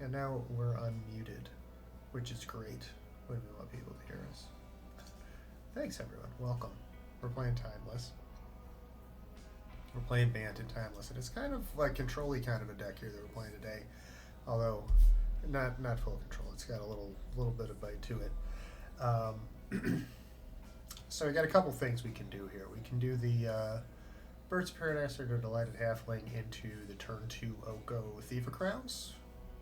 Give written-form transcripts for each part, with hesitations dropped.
And now we're unmuted, which is great when we want people to hear us. Thanks, everyone. Welcome. We're playing Timeless. We're playing Bant and Timeless, and it's kind of like control-y kind of a deck here that we're playing today. Although, not full control. It's got a little bit of bite to it. So we got a couple things we can do here. We can do the Birds of Paradise or the Delighted Halfling into the turn 2 Oko Thief of Crowns,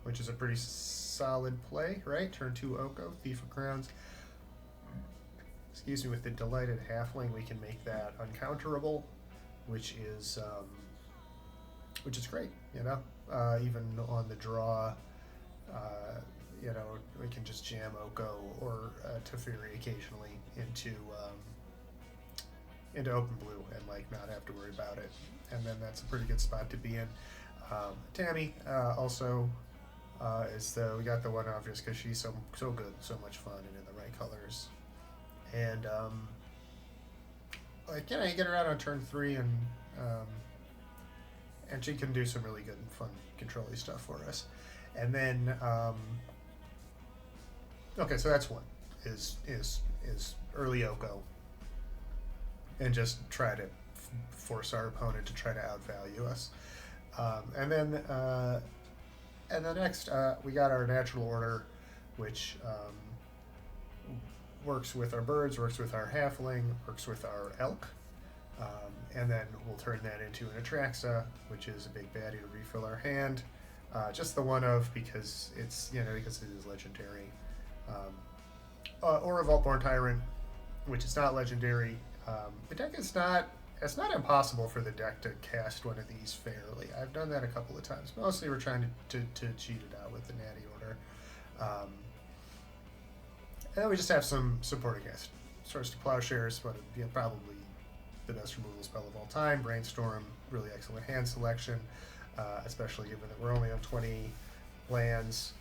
which is a pretty solid play, right? Turn 2 Oko, Thief of Crowns. Excuse me, with the Delighted Halfling, we can make that uncounterable, which is great, you know? Even on the draw, you know, we can just jam Oko or Teferi occasionally into open blue and like not have to worry about it, and then that's a pretty good spot to be in. Tammy also is we got the one obvious because she's so good, so much fun, and in the right colors, and like, you know, you get her out on turn 3 and she can do some really good and fun control-y stuff for us. And then okay, so that's one is early Oko, and just try to force our opponent to try to outvalue us. And then next we got our natural order, which works with our birds, works with our halfling, works with our elk, and then we'll turn that into an Atraxa, which is a big baddie to refill our hand. Just the one of, because it's, you know, because it is legendary. Or a Vaultborn Tyrant, which is not legendary. The deck is not, it's not impossible for the deck to cast one of these fairly. I've done that a couple of times. Mostly we're trying to cheat it out with the Natty order. And then we just have some supporting cast. Swords to Plowshares, one of, you know, probably the best removal spell of all time. Brainstorm, really excellent hand selection, especially given that we're only on 20 lands.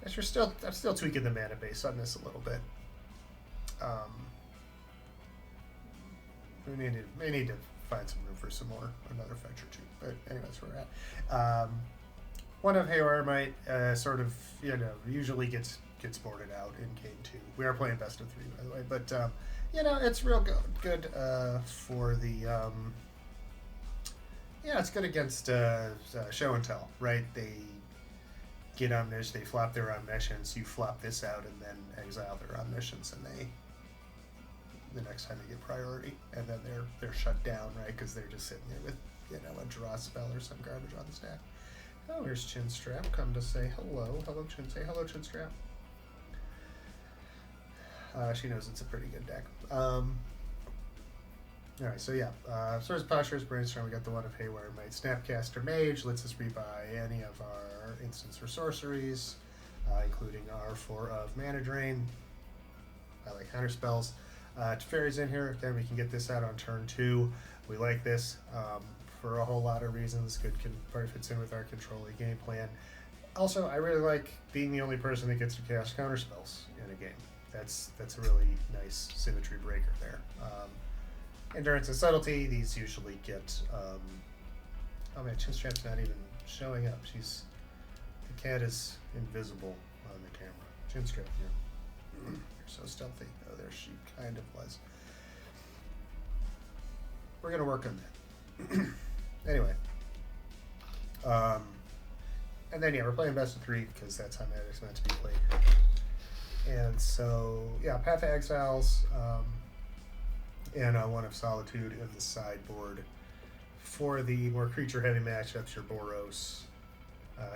I'm still tweaking the mana base on this a little bit. We may need to find some room for another fetch or two. But anyway, that's where we're at. One of Haywire might sort of, you know, usually gets boarded out in game 2. We are playing best of 3, by the way, but you know, it's real good for the yeah, it's good against show and tell, right? They get omniscience, they flop their omniscience, you flop this out and then exile their omniscience, and the next time they get priority, and then they're shut down, right? Because they're just sitting there with, you know, a draw spell or some garbage on the stack. Oh, here's Chinstrap, come to say hello. Hello, Chin. Say hello, Chinstrap. She knows it's a pretty good deck. Alright, so yeah, Swords, Plowshares, Brainstorm, we got the one of Haywire Might. Snapcaster Mage lets us rebuy any of our instants or sorceries, including our 4 of Mana Drain. I like counter spells. Teferi's in here, then we can get this out on turn 2. We like this for a whole lot of reasons. Good probably fits in with our control game plan. Also, I really like being the only person that gets to cast counter spells in a game. That's a really nice symmetry breaker there. Endurance and Subtlety, these usually get oh man, Chinstrap's not even showing up. The cat is invisible on the camera. Chinstrap, yeah. You're so stealthy. Oh, there she kind of was. We're gonna work on that. Anyway. And then yeah, we're playing best of 3 because that's how Magic's meant to be played. And so yeah, Path of Exiles, and one of Solitude in the sideboard. For the more creature-heavy matchups, your Boros,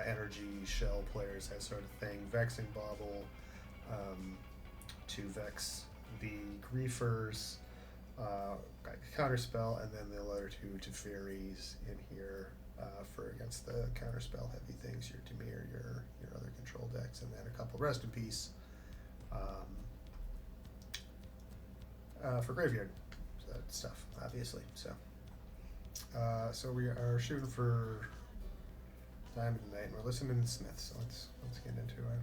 Energy, Shell players, that sort of thing. Vexing Bauble to vex the Griefers, Counterspell, and then the other 2 Teferi's in here for against the Counterspell heavy things, your Dimir, your other control decks, and then a couple Rest in Peace for Graveyard stuff, obviously. So we are shooting for Diamond Knight, and we're listening to Smith. So let's get into it.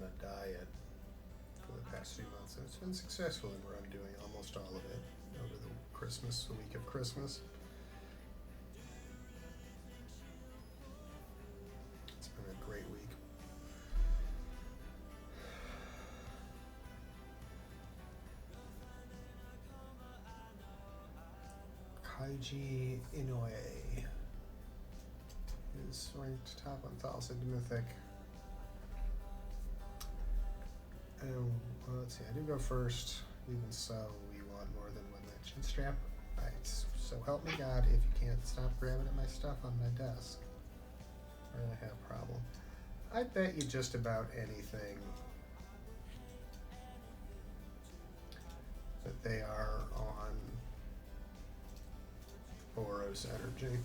a diet for the past few months, and it's been successful, and I'm doing almost all of it over the week of Christmas. It's been a great week. Kaiji Inoue is ranked top 1,000 Mythic. And let's see, I did go first. Even so, we want more than one that chin strap. Right, so help me God if you can't stop grabbing at my stuff on my desk. We're gonna have a problem. I bet you just about anything that they are on Boros energy.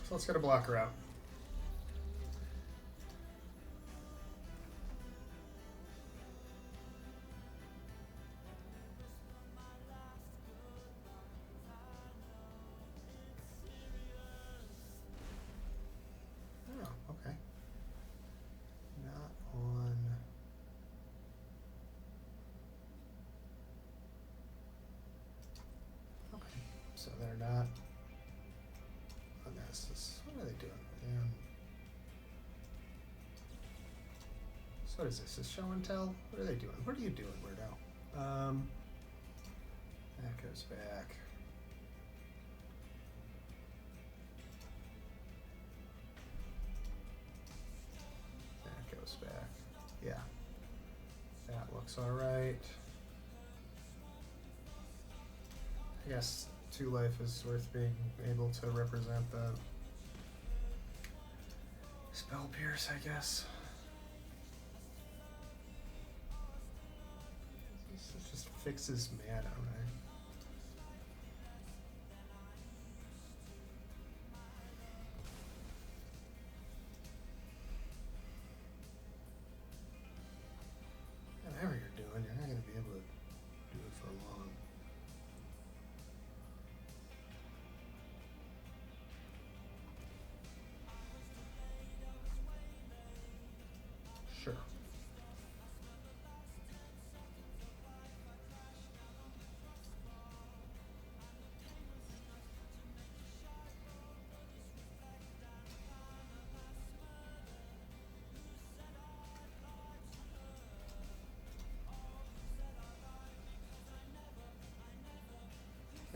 So let's get a blocker out. Oh, okay. Not on. Okay, so they're not. What are they doing? So what is this? Is show and tell? What are they doing? What are you doing, Weirdo? That goes back. That goes back. Yeah. That looks alright. I guess 2 life is worth being able to represent the spell pierce, I guess. This just fixes mana, right? Whatever you're doing, you're not going to be able to do it for long. Sure.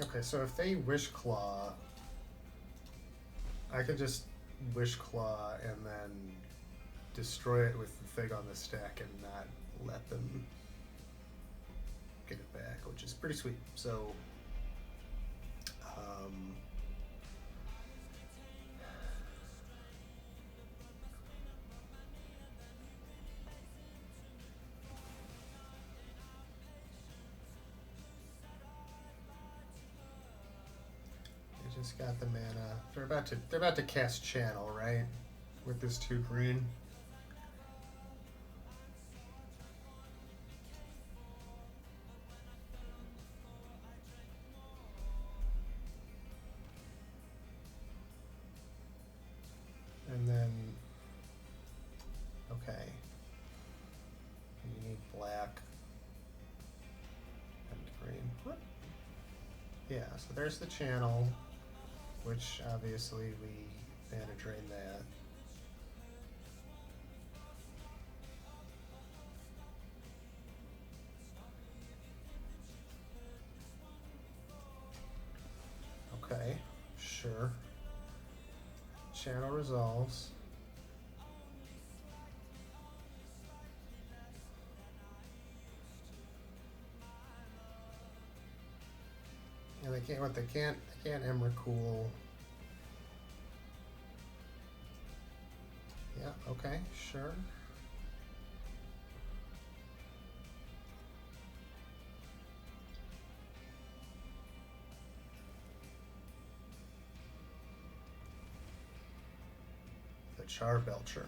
Okay, so if they Wish Claw, I could just Wish Claw and then destroy it with the thing on the stack and not let them get it back, which is pretty sweet. So, they just got the mana. They're about to cast Channel, right? With this 2 green. And then, okay. And you need black and green. What? Yeah, so there's the channel, which obviously we mana drain that. Okay, sure. Channel resolves. And they can't Emrakul. Yeah, okay, sure. The Charbelcher.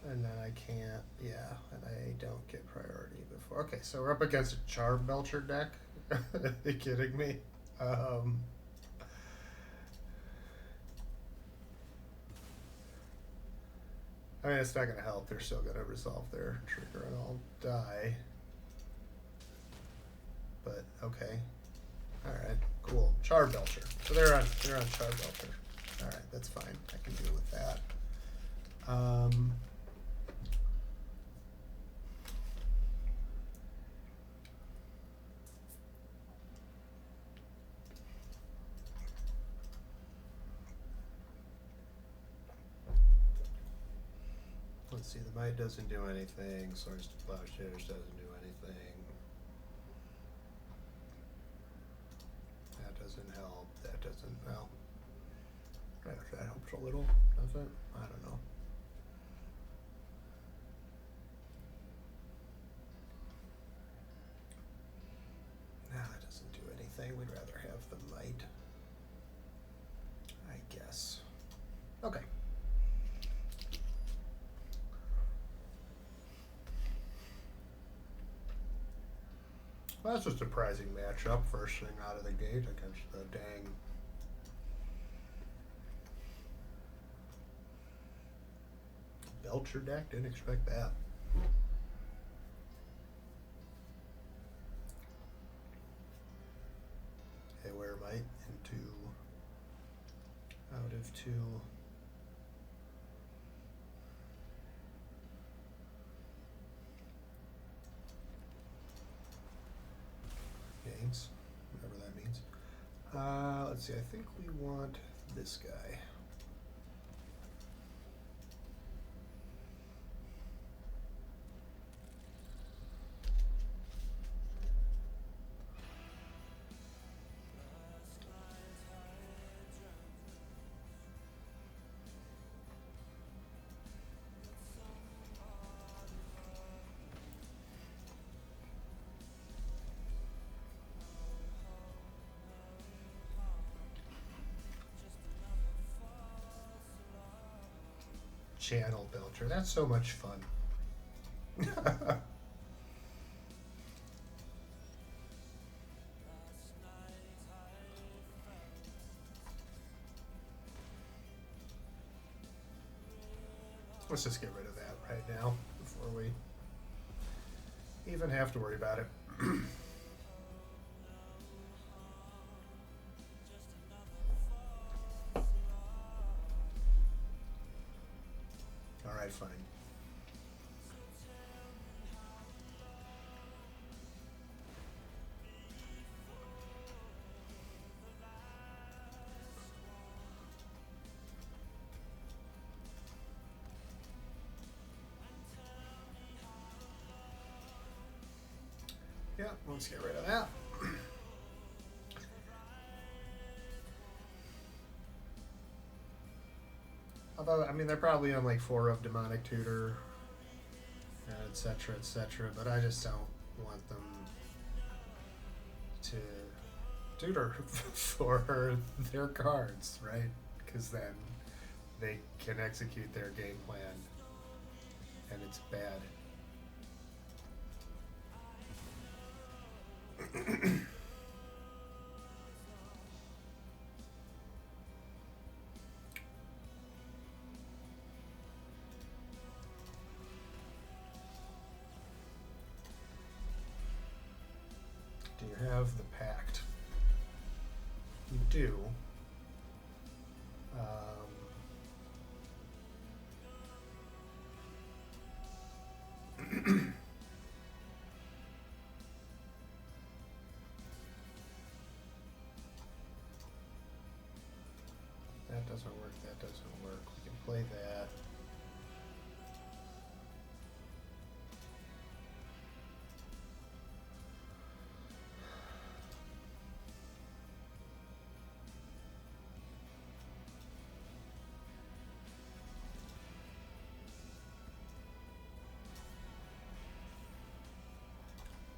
And then I can't, yeah, and I don't get priority before. Okay, so we're up against a Charbelcher deck. Are you kidding me? I mean, it's not going to help. They're still going to resolve their trigger and I'll die. But, okay. Alright, cool. Charbelcher. So they're on Charbelcher. Alright, that's fine. I can deal with that. Let's see, the Might doesn't do anything, Swords to Plowshares doesn't do anything. That doesn't help, that doesn't, well, that helps a little, does it? I don't know. Nah, that doesn't do anything, we'd rather have the Might, I guess. Okay. Well, that's a surprising matchup, first thing out of the gate against the dang Belcher deck. Didn't expect that. Haywire Might into out of 2. Games, whatever that means. Let's see, I think we want this guy. Channel Belcher. That's so much fun. Let's just get rid of that right now before we even have to worry about it. Alright, fine. Yeah, let's get rid of that. Although, I mean, they're probably on like 4 of Demonic Tutor, etc., etc., but I just don't want them to tutor for their cards, right? Because then they can execute their game plan, and it's bad. Do you have the Pact? You do. That doesn't work, that doesn't work. We can play that.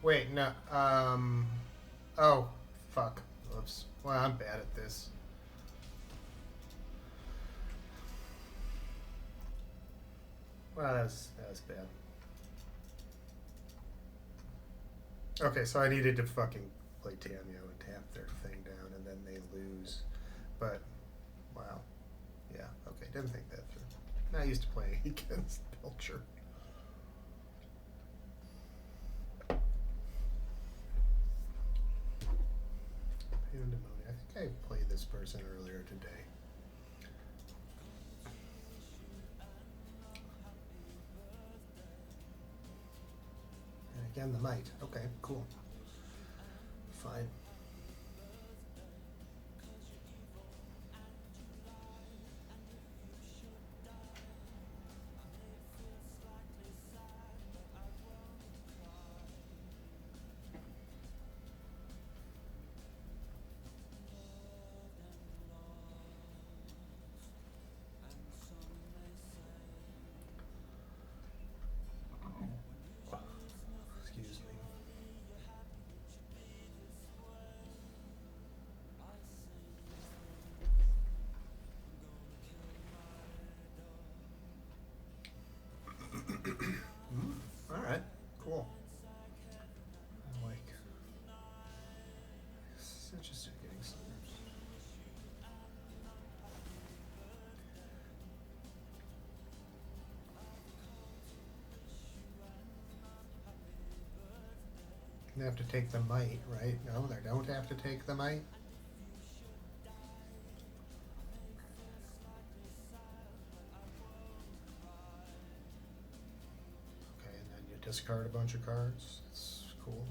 Wait, no, oh, fuck, whoops. Well, I'm bad at this. Well, that was bad. Okay, so I needed to fucking play Tameo and tap their thing down, and then they lose. But, wow. Yeah, okay, didn't think that through. I used to play against Belcher. Pandemonium. I think I played this person earlier today. And again, the might. Okay, cool. Fine. Excuse me. All right, cool. I like. It's interesting getting some. They have to take the might, right? No, they don't have to take the might. Okay, and then you discard a bunch of cards. That's cool.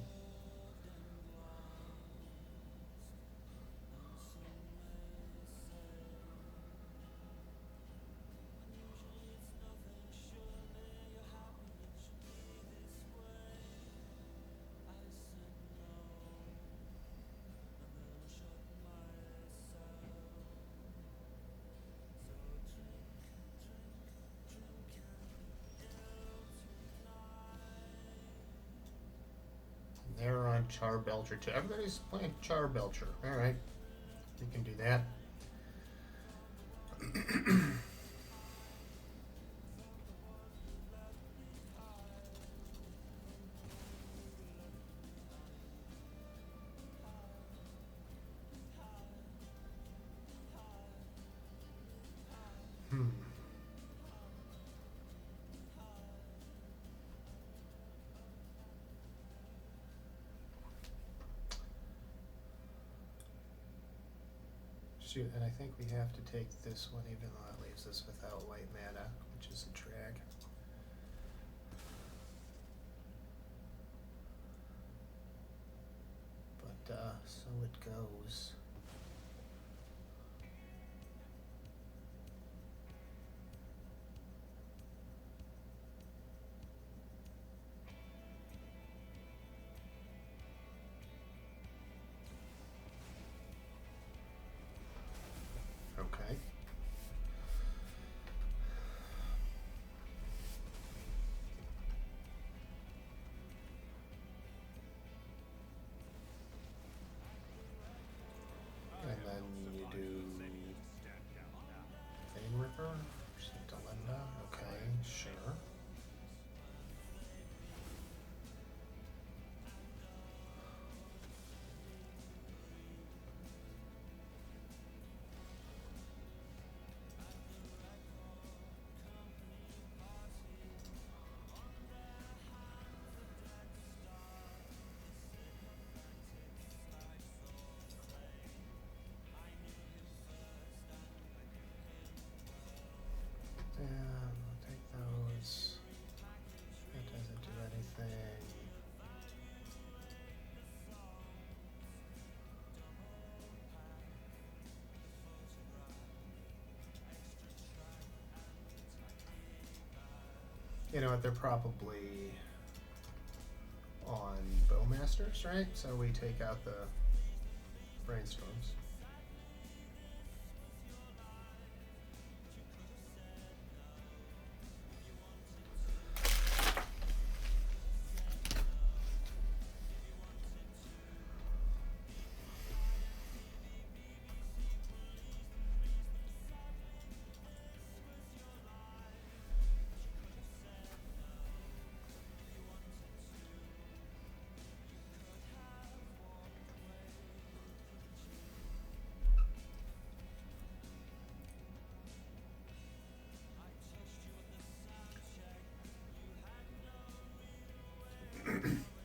They're on Charbelcher too. Everybody's playing Charbelcher. All right, you can do that. Shoot, and I think we have to take this one, even though that leaves us without white mana, which is a drag. But, so it goes. Okay. And then you do Fane Ripper, Delinda, okay, sure. I'll take those. That doesn't do anything. You know what, they're probably on Bowmasters, right? So we take out the Brainstorms.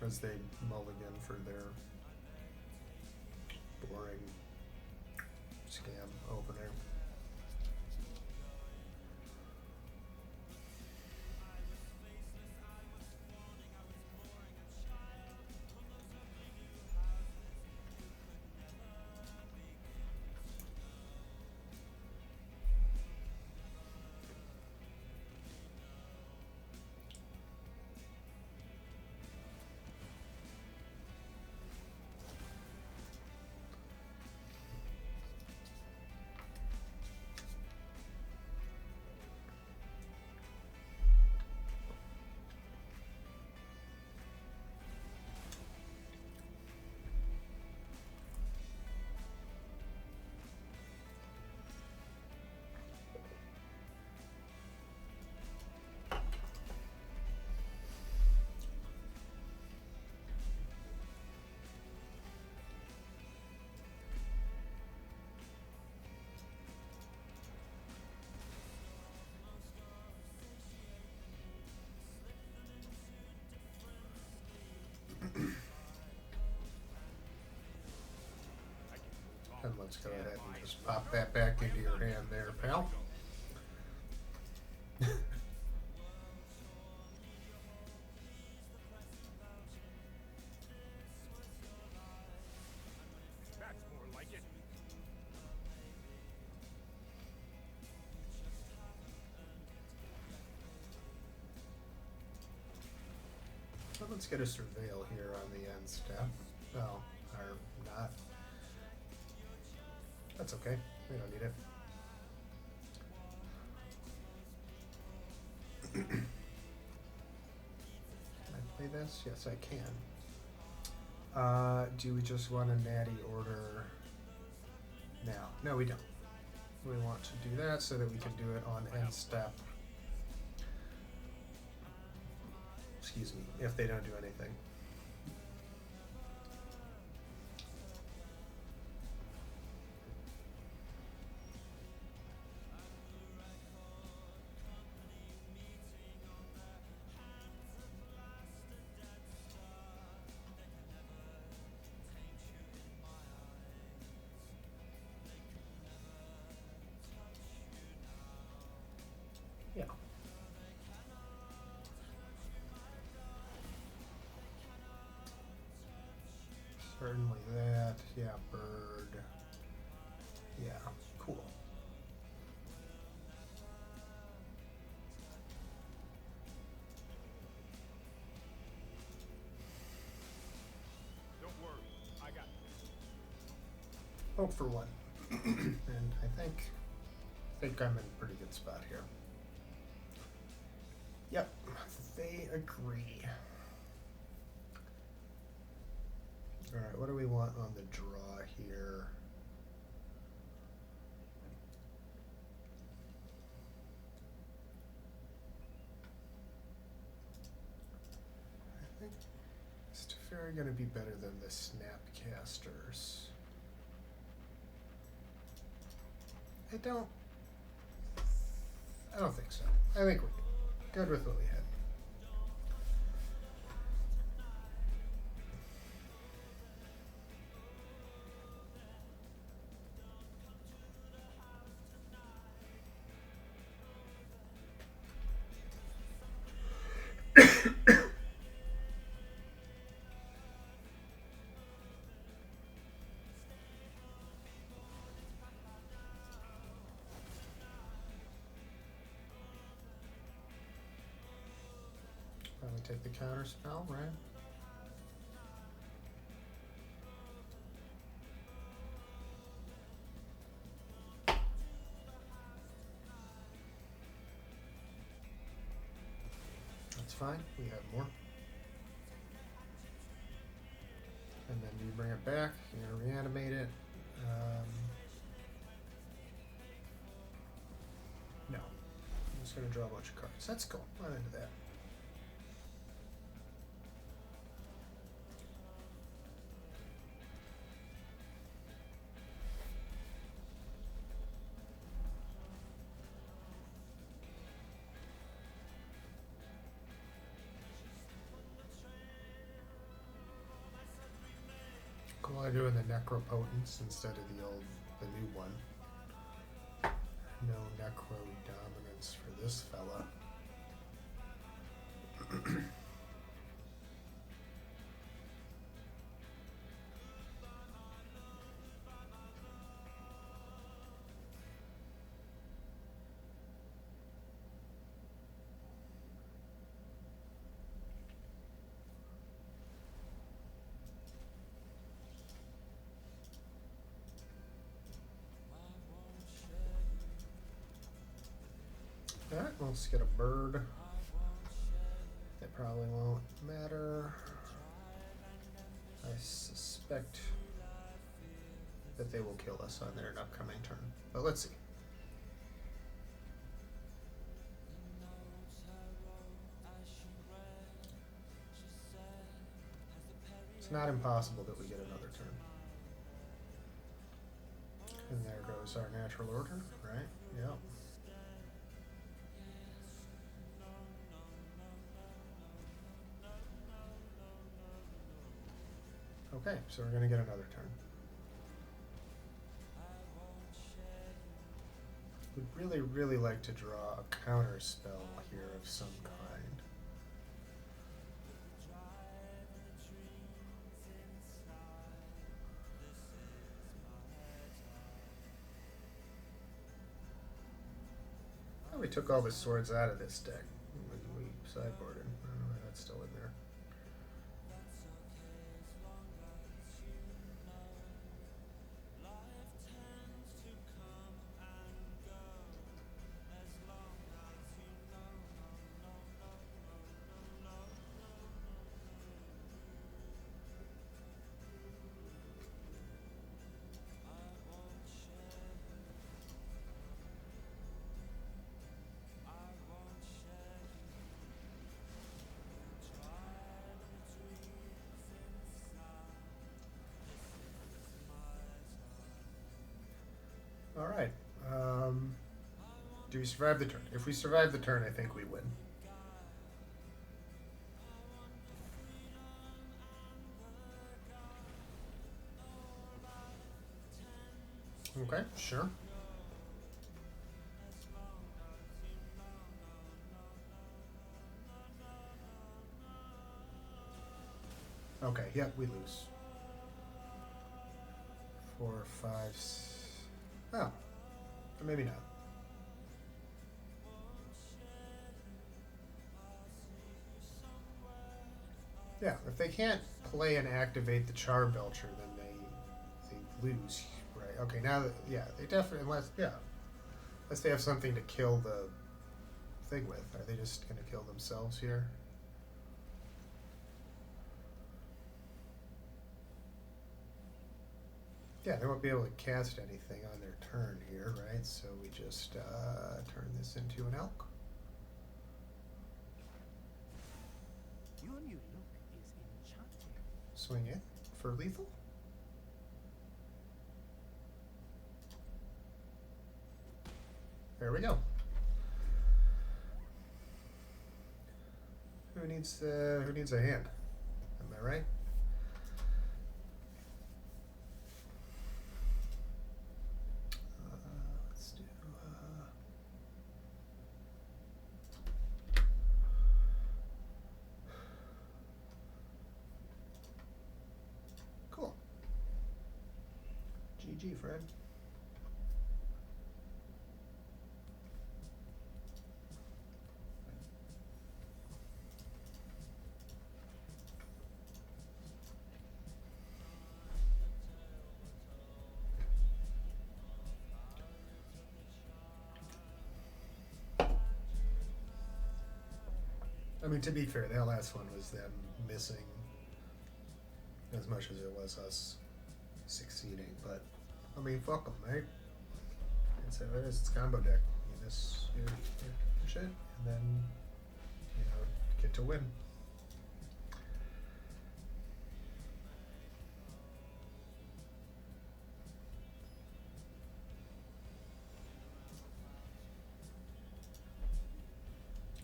as they mulligan for their boring scam opener. And let's go ahead and just pop that back into your hand there, pal. So let's get a surveil here on the end step. Oh, or not. That's okay. We don't need it. Can I play this? Yes, I can. Do we just want a natty order now? No, we don't. We want to do that so that we can do it on end step. Excuse me, if they don't do anything. Yeah. Certainly that. Yeah, bird. Yeah, cool. Don't worry, I got this. Hope for one. And I think I'm in a pretty good spot here. Yep, they agree. Alright, what do we want on the draw here? I think Stefari gonna be better than the Snapcasters. I don't think so. I think we're good with what we had. Probably take the counter spell, right? That's fine. We have more. And then you bring it back. You're gonna reanimate it. No. I'm just gonna draw a bunch of cards. That's cool. I'm into that. Probably doing the Necropotence instead of the new one. No Necro dominance for this fella. Alright, let's get a bird. That probably won't matter. I suspect that they will kill us on their upcoming turn. But let's see. It's not impossible that we get another turn. And there goes our natural order, right? Yep. Okay, so we're going to get another turn. Would really, really like to draw a counter spell here of some kind. Oh, we took all the swords out of this deck when we sideboarded. I don't know why that's still in there. All right. Do we survive the turn? If we survive the turn, I think we win. Okay, sure. Okay, yep, we lose. 4, 5, oh, or maybe not. Yeah, if they can't play and activate the Charbelcher, then they lose, right? Okay, now that, yeah, they definitely, unless they have something to kill the thing with. Are they just going to kill themselves here? Yeah, they won't be able to cast anything on their turn here, right? So we just turn this into an elk. Your new look is enchanting. Swing it for lethal. There we go. Who needs a hand? Am I right? Let's do. Cool. GG, Fred. I mean, to be fair, that last one was them missing as much as it was us succeeding. But, I mean, fuck them, right? It's how it is. It's combo deck. You miss your shit, and then, get to win.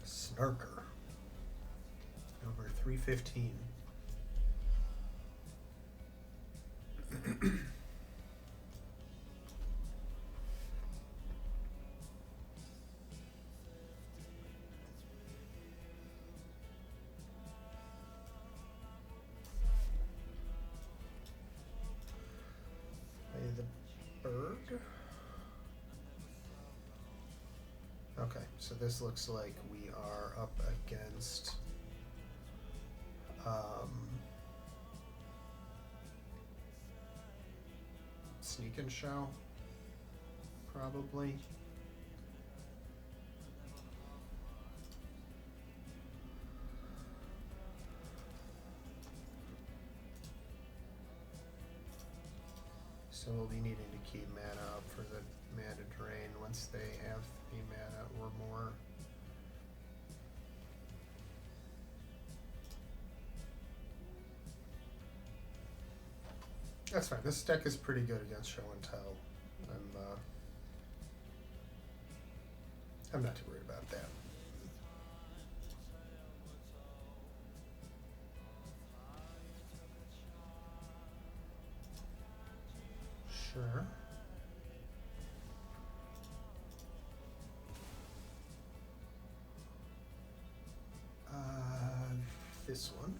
Snarker. Over 315. Okay, so this looks like we are up against Sneak and Show, probably. So we'll be needing to keep mana up for the mana drain once they have 3 mana or more. That's fine. This deck is pretty good against Show and Tell. I'm not too worried about that. Sure. This one.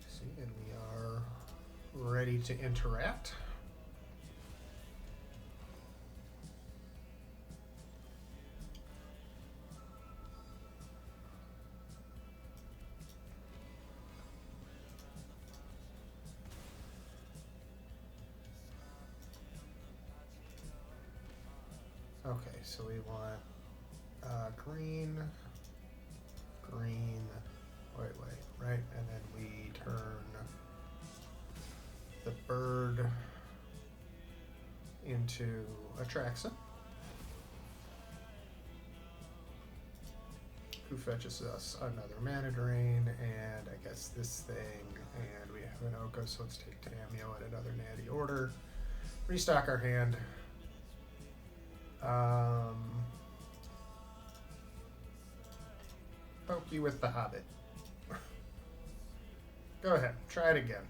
See, and we are ready to interact. Okay, so we want green, right? And then we turn the bird into Atraxa, who fetches us another mana drain, and I guess this thing, and we have an Oko, so let's take Tamio at another Natty order, restock our hand. Poke you with the Hobbit. Go ahead, try it again.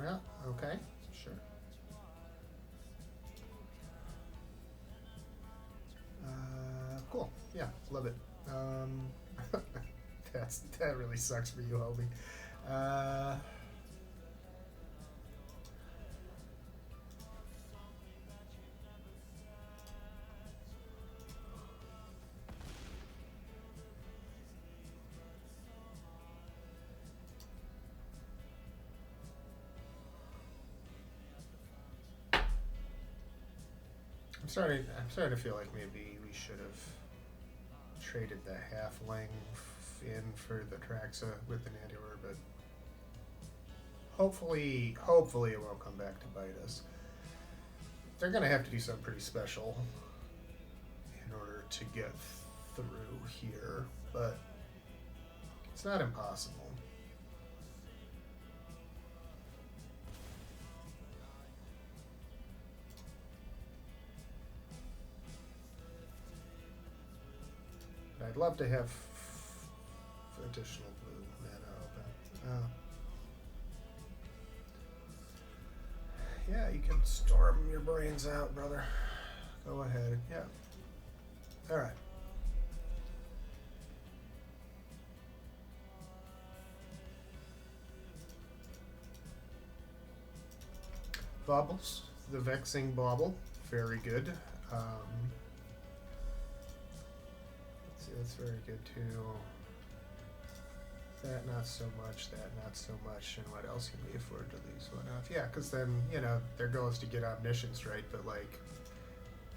Yeah, okay, sure. Cool. Yeah, love it. That really sucks for you, homie. I'm starting to feel like maybe we should have traded the halfling in for the Traxa with the Natty order, but hopefully it won't come back to bite us. They're gonna have to do something pretty special in order to get through here, but it's not impossible. I'd love to have additional blue mana open. Yeah, you can storm your brains out, brother. Go ahead. Yeah. All right. Baubles. The Vexing Bauble. Very good. That's very good too. That not so much, that not so much, and what else can we afford to lose one off? Yeah, because then, their goal is to get Omniscience, right? But like,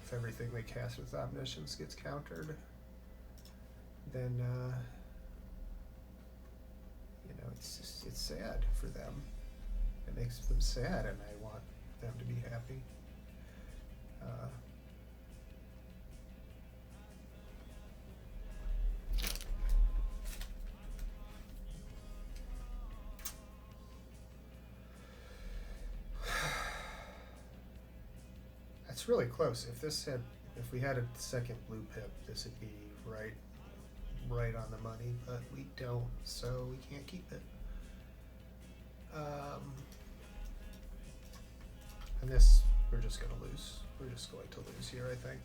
if everything they cast with Omniscience gets countered, then, it's sad for them. It makes them sad, and I want them to be happy. It's really close. If we had a second blue pip, this would be right on the money, but we don't, so we can't keep it. And this, we're just going to lose. We're just going to lose here, I think.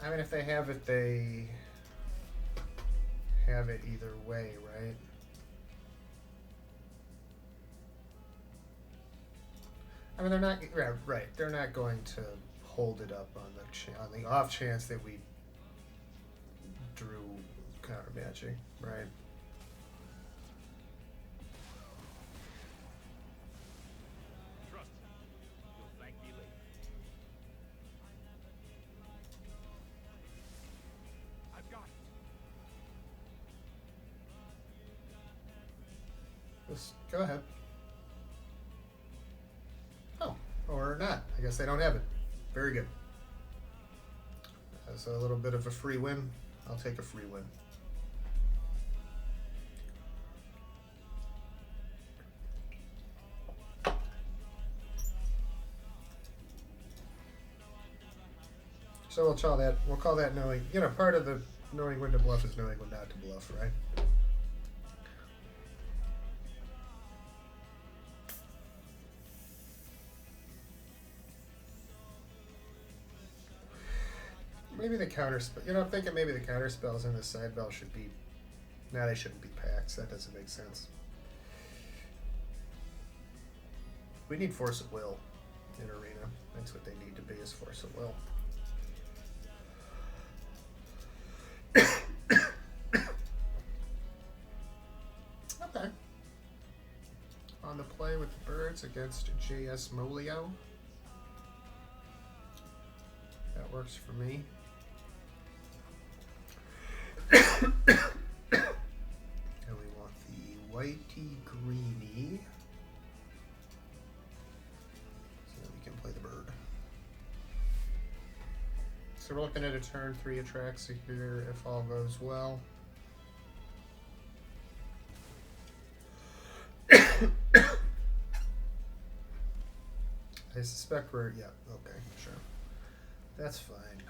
I mean, if they have it either way, right? I mean, they're not right. They're not going to hold it up on the off chance that we drew counter matching, right? Trust. You'll thank me later. I've got it. Just go ahead. Oh, or not. I guess they don't have it. Very good. That's a little bit of a free win. I'll take a free win. So we'll call that knowing. You know, part of the knowing when to bluff is knowing when not to bluff, right? Maybe the counter spell. You know, I'm thinking maybe the counter spells and the side bell should be. Nah, they shouldn't be packs. That doesn't make sense. We need force of will in arena. That's what they need to be, is force of will. Okay. On the play with the birds against JS Molio. That works for me. And we want the whitey greeny. So that we can play the bird. So we're looking at a turn 3 attracts here if all goes well. I suspect we're, yeah, okay, sure. That's fine.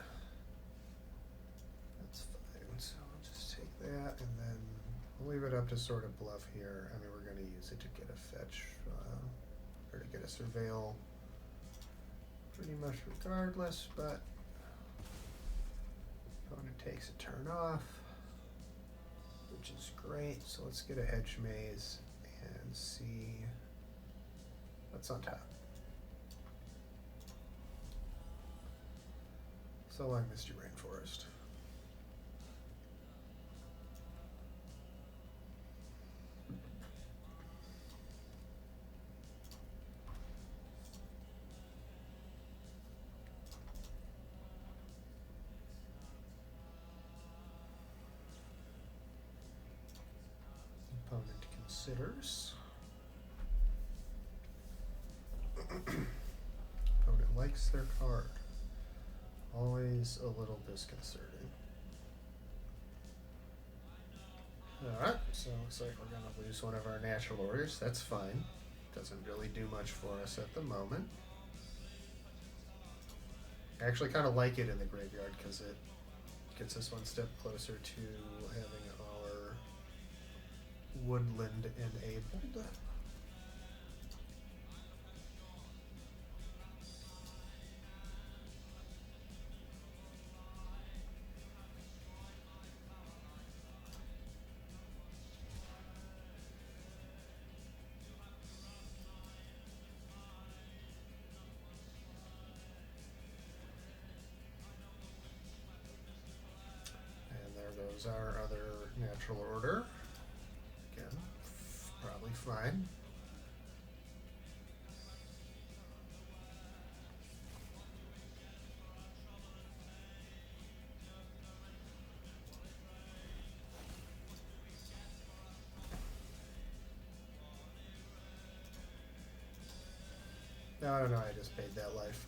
That's fine. So I'll just take that and then we'll leave it up to sort of bluff here. I mean, we're going to use it to get a fetch or to get a surveil pretty much regardless, but opponent takes a turn off, which is great. So let's get a hedge maze and see what's on top. So long, Mr. Rainforest. Opponent considers. Opponent likes their card. Always a little disconcerting. Alright, so looks like we're going to lose one of our natural orders. That's fine. Doesn't really do much for us at the moment. I actually kind of like it in the graveyard because it gets us one step closer to having our woodland enabled. There's our other natural order. Again, probably fine. No, I just paid that life.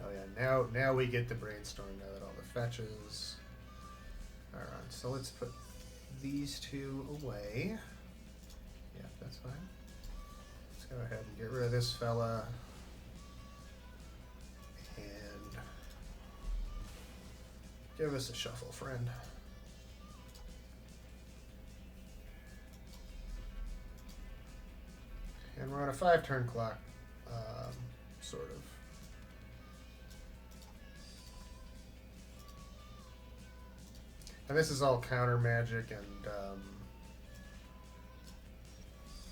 Oh yeah, now we get the brainstorm now that all the fetches are on. So let's put these two away. Yeah, that's fine. Let's go ahead and get rid of this fella. And give us a shuffle, friend. And we're on a 5-turn clock, sort of. And this is all counter magic and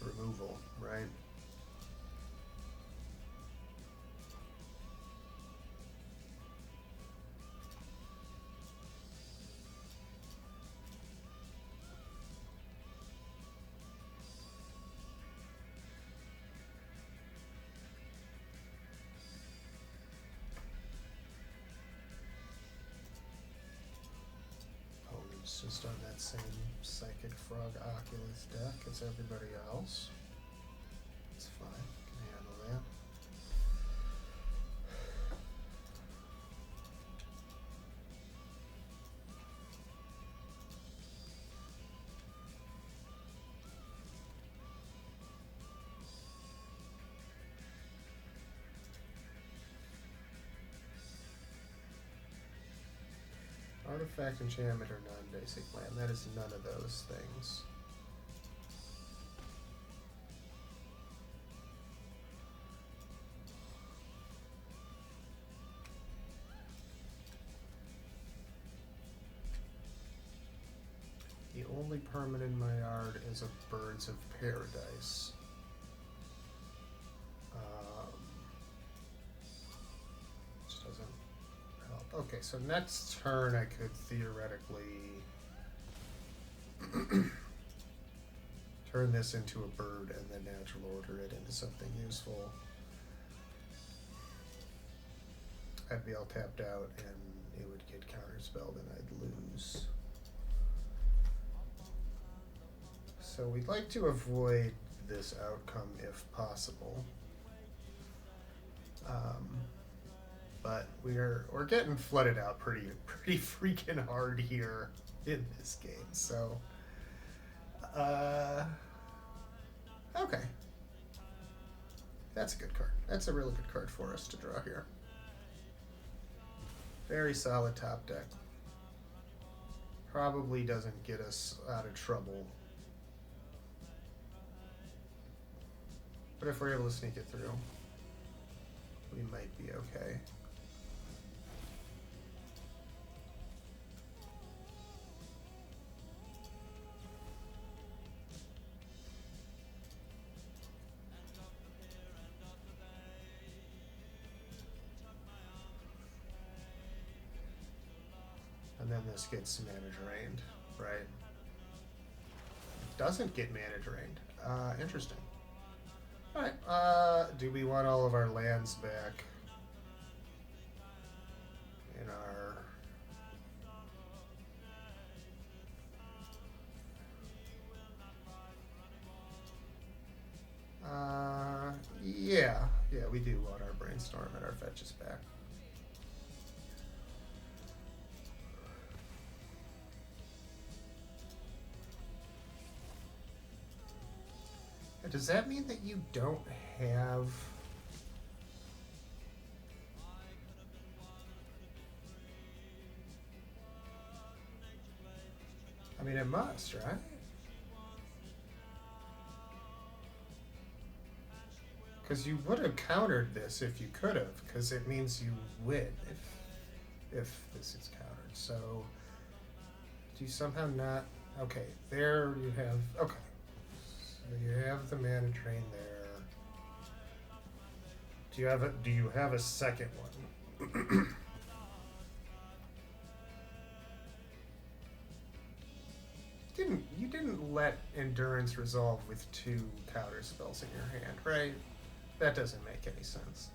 removal, right? It's just on that same Psychic Frog Oculus deck as everybody else. It's fine, can handle that. Artifact, enchantment, or non-basic land. That is none of those things. The only permanent in my yard is a Birds of Paradise. Which doesn't help. Okay, so next turn I could theoretically turn this into a bird and then natural order it into something useful. I'd be all tapped out and it would get counterspelled and I'd lose. So we'd like to avoid this outcome if possible. But we're getting flooded out pretty freaking hard here in this game. So okay. That's a good card. That's a really good card for us to draw here. Very solid top deck. Probably doesn't get us out of trouble. But if we're able to sneak it through, we might be okay. And then this gets mana drained, right? It doesn't get mana drained. Interesting. Alright, do we want all of our lands back in our... Yeah, we do want our brainstorm and our fetches back. Does that mean that you don't have... I mean, it must, right? Because you would have countered this if you could have, because it means you win if this is countered. So, do you somehow not... Okay, there you have... Okay. So you have the mana drain there. Do you have a second one? You didn't let endurance resolve with 2 counter spells in your hand, right? That doesn't make any sense.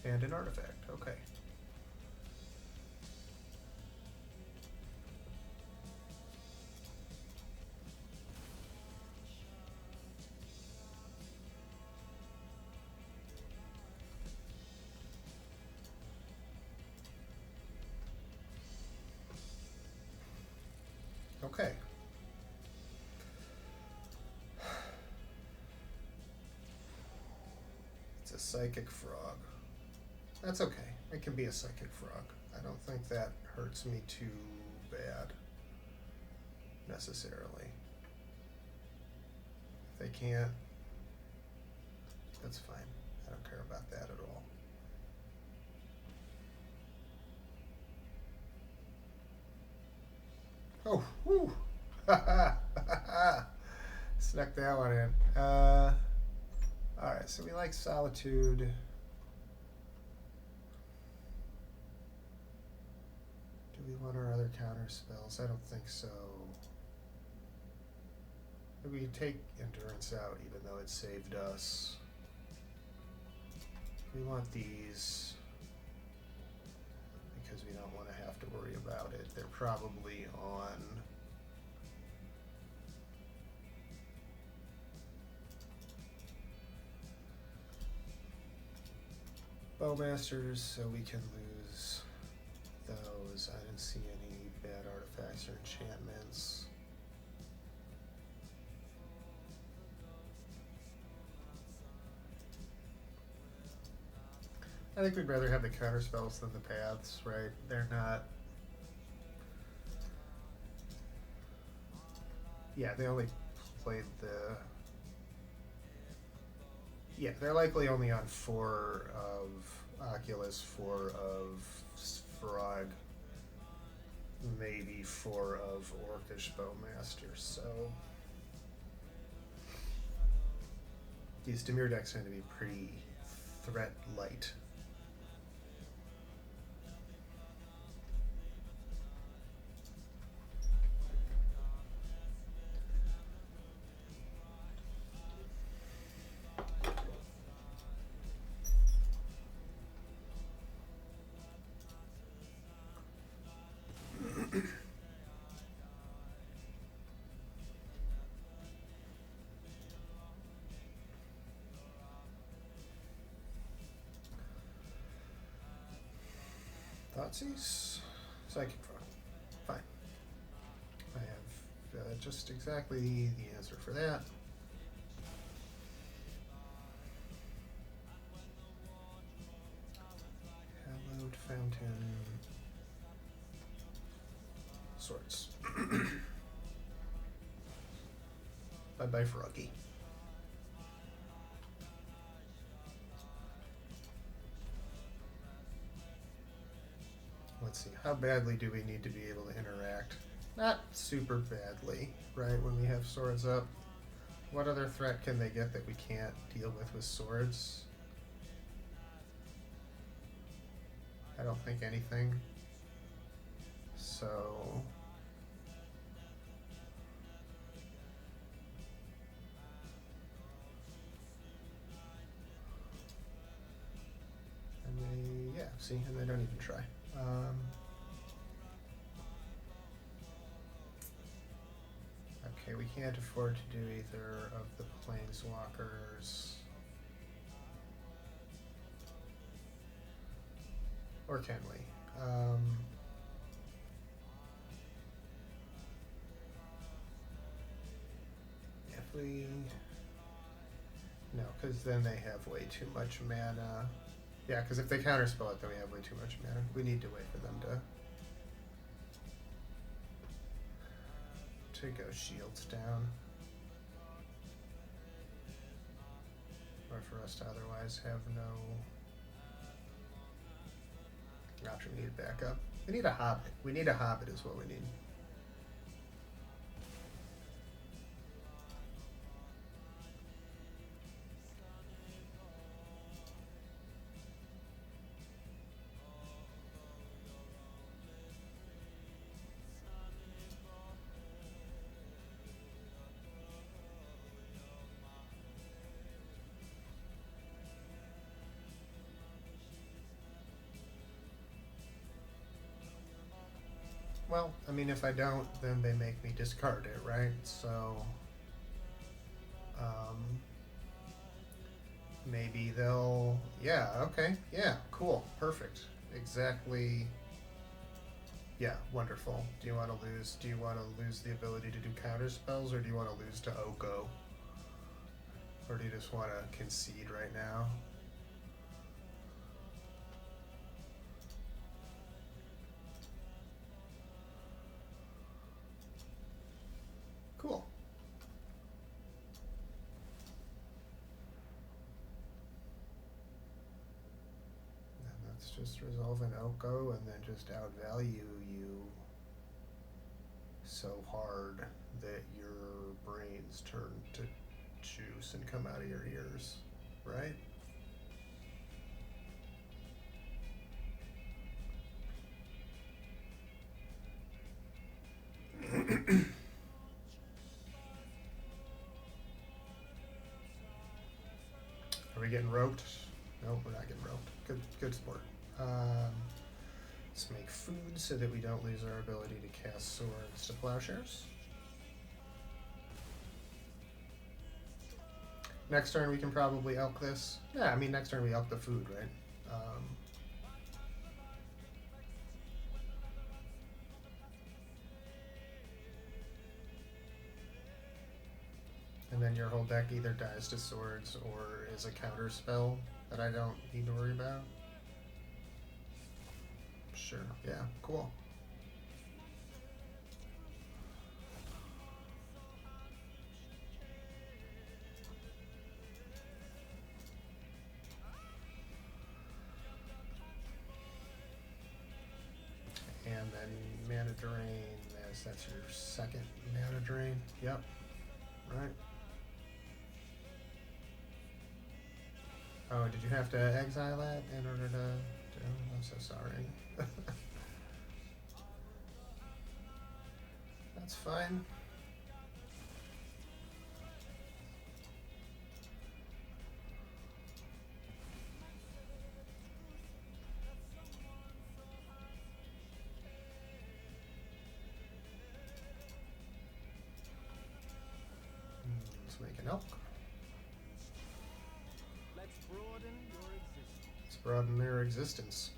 And an artifact, okay. Okay. It's a psychic frog. That's okay. It can be a psychic frog. I don't think that hurts me too bad, necessarily. If they can't, that's fine. I don't care about that at all. Oh, whew. Snuck that one in. Alright, so we like Solitude. Do we want our other counter spells? I don't think so. We take Endurance out even though it saved us. We want these because we don't want to have to worry about it. They're probably on Bowmasters, so we can lose those. I didn't see any bad artifacts or enchantments. I think we'd rather have the counter spells than the paths, right? They're not. Yeah, they only played the. Yeah, they're likely only on 4 of Oculus, 4 of Frog, maybe 4 of Orcish Bowmaster, so. These Dimir decks tend to be pretty threat light. Thoughtseize? Psychic Frog. Fine. I have just exactly the answer for that. Hallowed Fountain. Swords. Bye-bye, Froggy. Let's see, how badly do we need to be able to interact? Not super badly, right, when we have swords up. What other threat can they get that we can't deal with swords? I don't think anything. So... and they, yeah, see, and they don't even try. Okay, we can't afford to do either of the planeswalkers. Or can we? If we... No, because then they have way too much mana. Yeah, because if they counterspell it, then we have way too much mana. We need to wait for them to go shields down. Or for us to otherwise have no option. We need to back up. We need a hobbit. We need a hobbit is what we need. Well, I mean, if I don't, then they make me discard it, right? So, maybe they'll. Yeah. Okay. Yeah. Cool. Perfect. Exactly. Yeah. Wonderful. Do you want to lose? Do you want to lose the ability to do counter spells, or do you want to lose to Oko, or do you just want to concede right now? Cool. And let's just resolve an Oko and then just outvalue you so hard that your brains turn to juice and come out of your ears, right? Are we getting roped? No, we're not getting roped. Good sport. Let's make food so that we don't lose our ability to cast swords to plowshares. Next turn we can probably elk this. Yeah, I mean next turn we elk the food, right? And then your whole deck either dies to swords or is a counter spell that I don't need to worry about. Sure, yeah, cool. And then mana drain, that's your second mana drain. Yep, right. Oh, did you have to exile that in order to I'm so sorry. That's fine. Let's make an elk. Let's broaden their existence.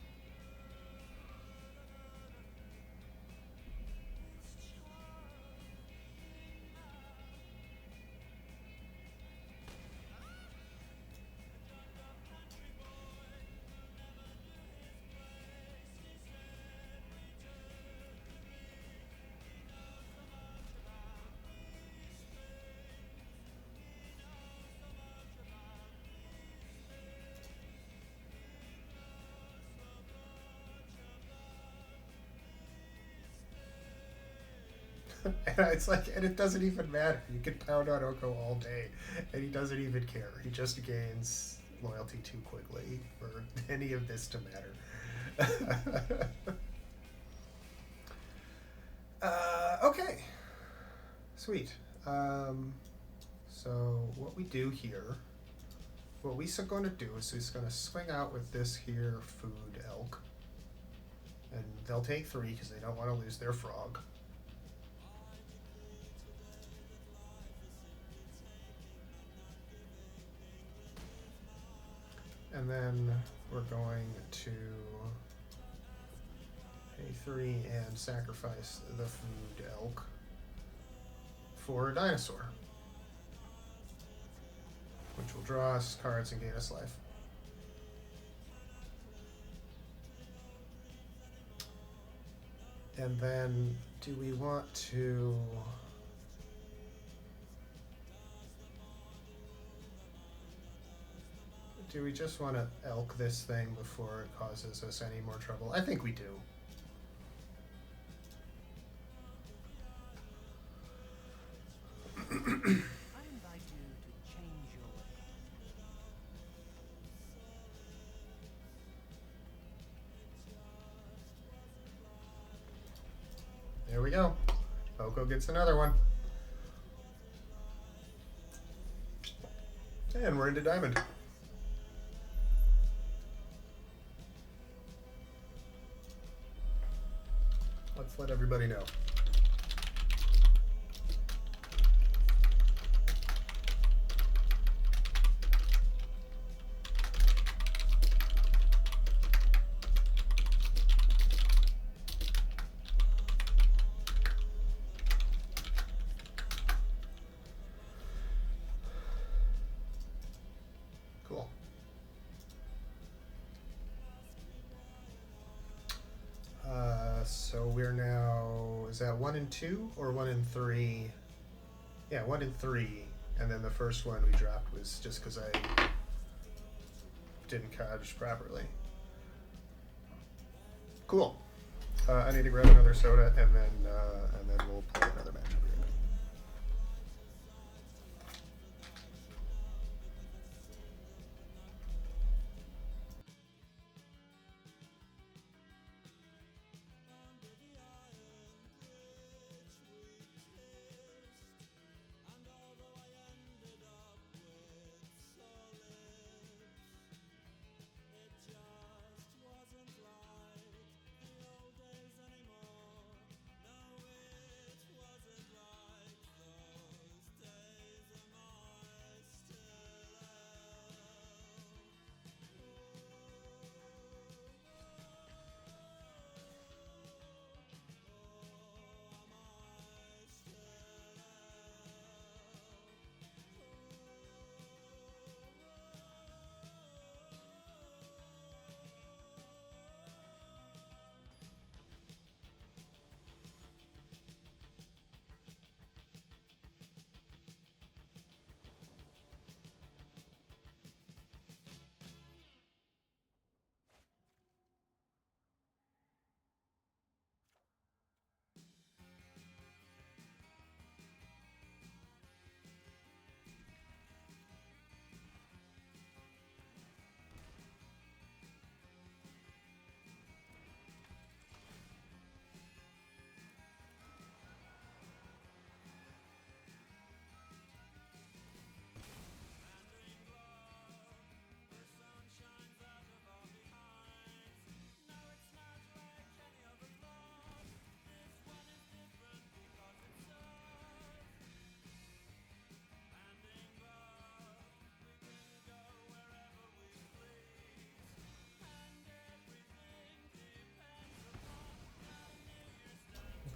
And it's like, and it doesn't even matter. You can pound on Oko all day, and he doesn't even care. He just gains loyalty too quickly for any of this to matter. Okay, sweet. So what we do here, what we're going to do is he's going to swing out with this here food elk, and they'll take 3 because they don't want to lose their frog. And then we're going to pay 3 and sacrifice the food elk for a dinosaur, which will draw us cards and gain us life. And then do we want to... Do we just want to elk this thing before it causes us any more trouble? I think we do. invite you to change your ways. There we go. Oko gets another one. And we're into diamond. Let's let everybody know. Cool. So we're now, is that 1 and 2 or 1 and 3? Yeah, 1 and 3. And then the first one we dropped was just because I didn't codge properly. Cool. I need to grab another soda and then we'll play another match agreement.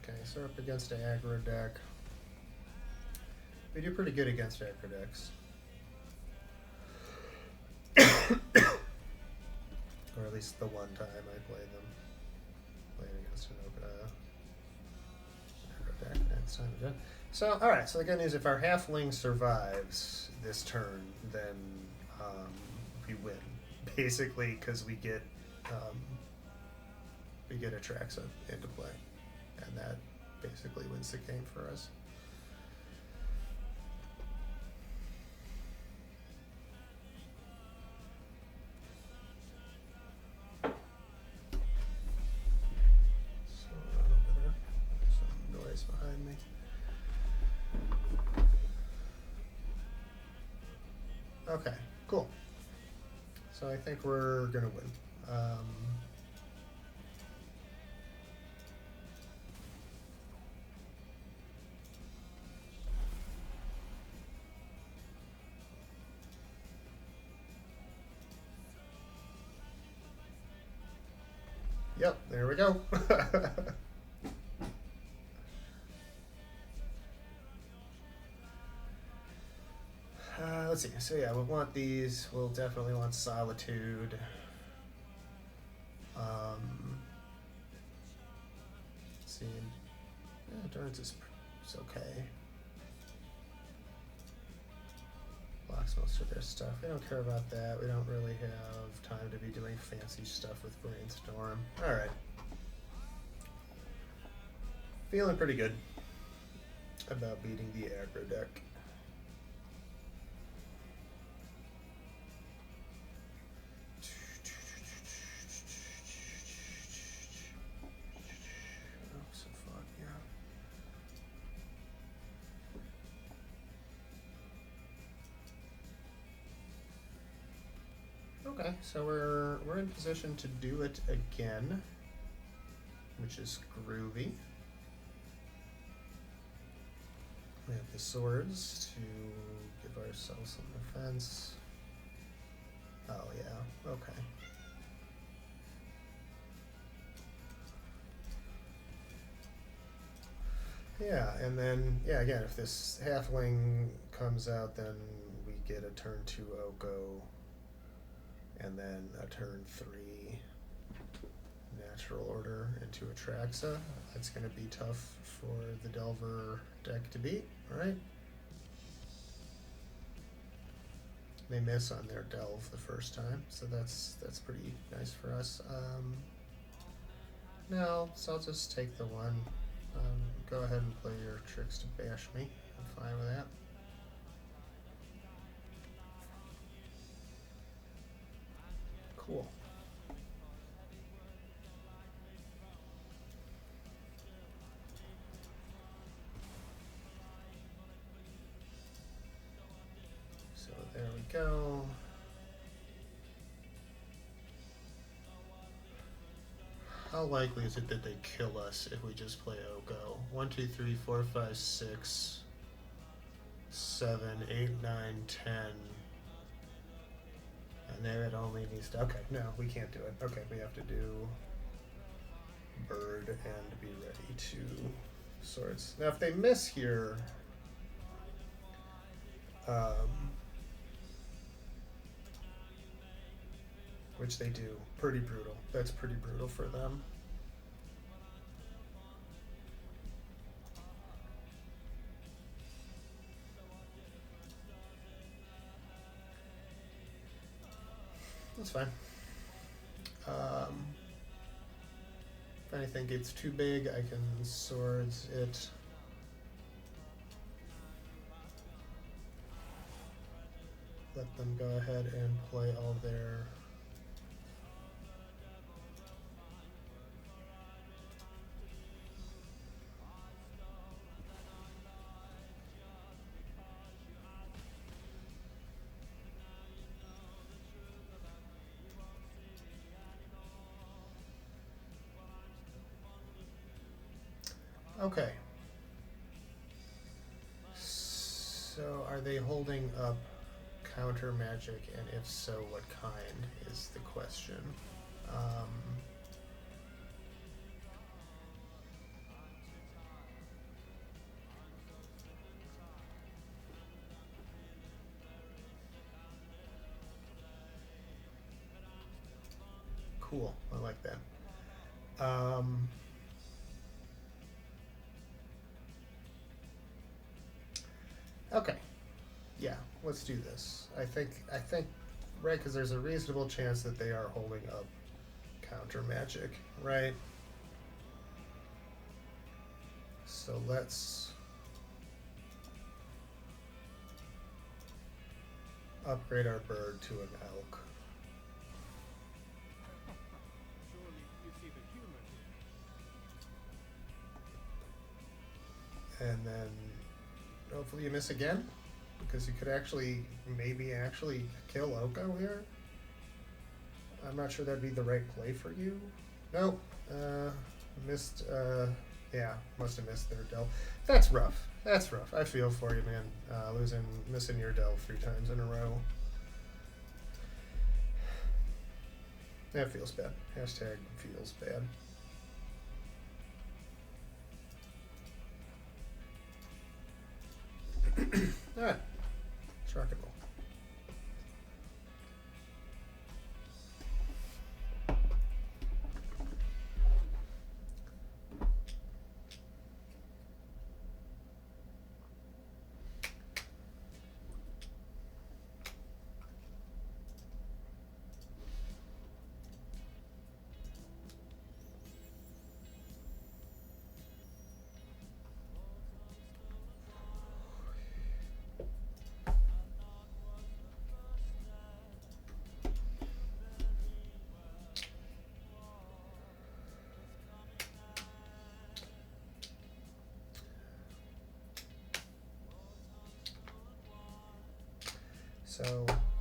Okay, so up against an aggro deck. We do pretty good against aggro decks. Or at least the one time I played them. Played against an aggro deck. That's time to do. So, alright, so the good news, if our halfling survives this turn, then we win. Basically, because we get Atraxa into play. And that basically wins the game for us. So, some noise behind me. Okay, cool. So I think we're gonna win. Yep, there we go. Let's see. So yeah, we'll want these. We'll definitely want Solitude. Let's see. Yeah, Endurance is okay. Blocks most of their stuff. We don't care about that. We don't really have time to be doing fancy stuff with Brainstorm. Alright. Feeling pretty good about beating the aggro deck. Okay, so we're in position to do it again, which is groovy. We have the swords to give ourselves some defense. Oh yeah, okay. Yeah, and then, yeah, again, if this halfling comes out, then we get a turn 2 Oko, and then a turn 3 natural order into Atraxa. That's going to be tough for the Delver deck to beat, right? They miss on their Delve the first time, so that's pretty nice for us. No, so I'll just take the one. Go ahead and play your tricks to bash me. I'm fine with that. Cool. So there we go. How likely is it that they kill us if we just play Oko? 1, 2, 3, 4, 5, 6, 7, 8, 9, 10. And then it only needs to. Okay, no, we can't do it. Okay, we have to do bird and be ready to swords. Now, if they miss here, which they do, pretty brutal. That's pretty brutal for them. That's fine. If anything gets too big, I can swords it. Let them go ahead and play all their okay. So are they holding up counter magic, and if so, what kind is the question. Cool, I like that. Okay, yeah, let's do this. I think, right, because there's a reasonable chance that they are holding up counter magic, right? So let's upgrade our bird to an elk. Surely you see the humor here. And then hopefully you miss again, because you could actually, maybe actually kill Oko here. I'm not sure that'd be the right play for you. Nope. Missed, yeah, must have missed their Del. That's rough. That's rough. I feel for you, man. Missing your Del 3 times in a row. That feels bad. Hashtag feels bad. Alright. Let's rock and roll.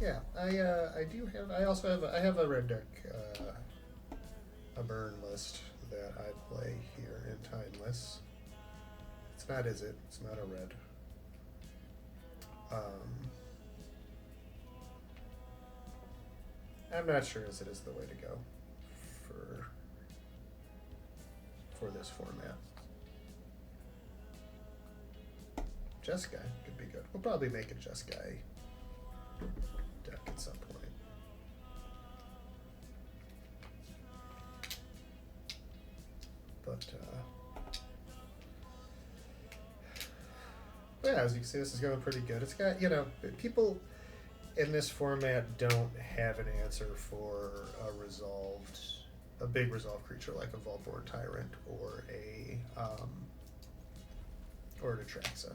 Yeah, I also have a red deck, a burn list that I play here in Timeless. It's not Is It? It's not a red. I'm not sure Is It is the way to go for this format. Jeskai could be good. We'll probably make a Jeskai deck at some point. But yeah, as you can see, this is going pretty good. It's got, people in this format don't have an answer for a big resolved creature like a Vaultborn Tyrant or or an Atraxa,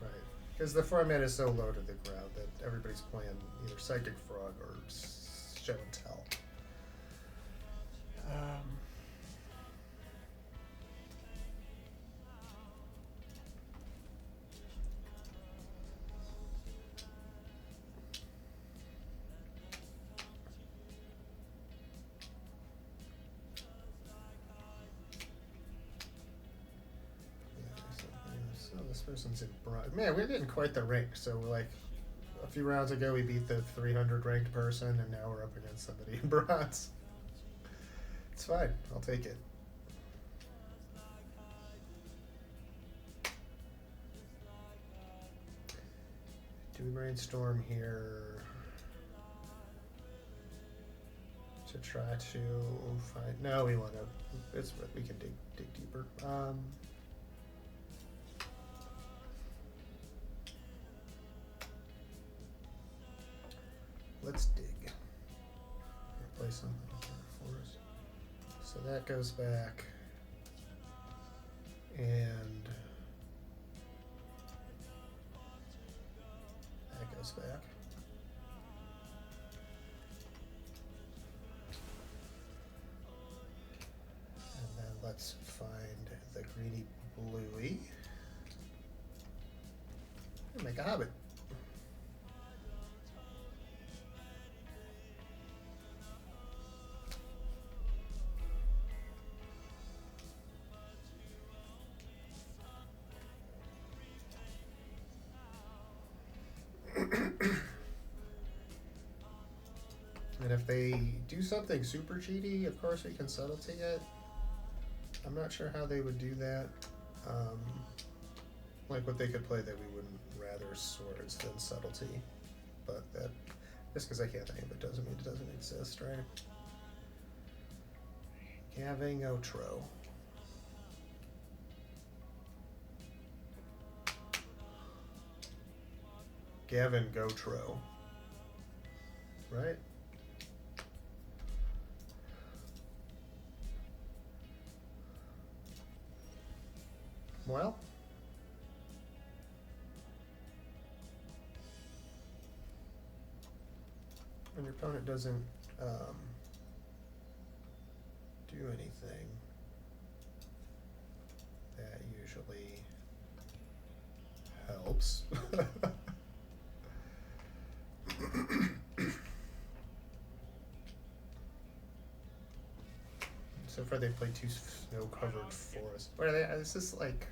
right? Because the format is so low to the ground that everybody's playing either Psychic Frog or Show and Tell. So this person's in bronze. Man, we're getting quite the rank. So like a few rounds ago, we beat the 300 ranked person, and now we're up against somebody in bronze. It's fine. I'll take it. Do we brainstorm here to try to find? No, we want to. We can dig deeper. Let's dig. Replace something for us. So that goes back, and that goes back. And then let's find the greeny bluey and make a hobbit. And if they do something super cheaty, of course we can subtlety it. I'm not sure how they would do that. Like what they could play that we wouldn't rather swords than subtlety. But that, just because I can't think of it doesn't mean it doesn't exist, right? Gavin Otro. Gavin Gotro. Right? Well, when your opponent doesn't do anything, that usually helps. So far they played 2 snow-covered forests. What are they? Is this like...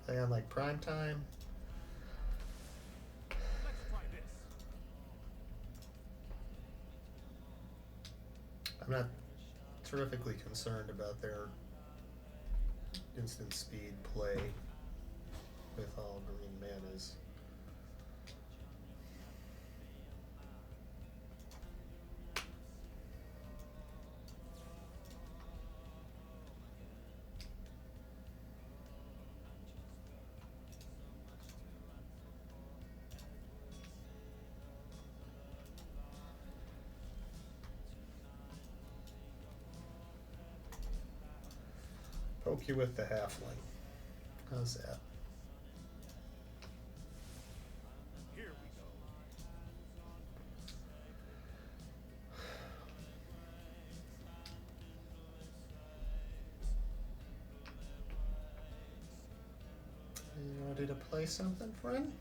Are they on like prime time? Let's try this. I'm not terrifically concerned about their instant speed play with all green manas. Poke you with the halfling. How's that? Here we go. You ready to play something, friend?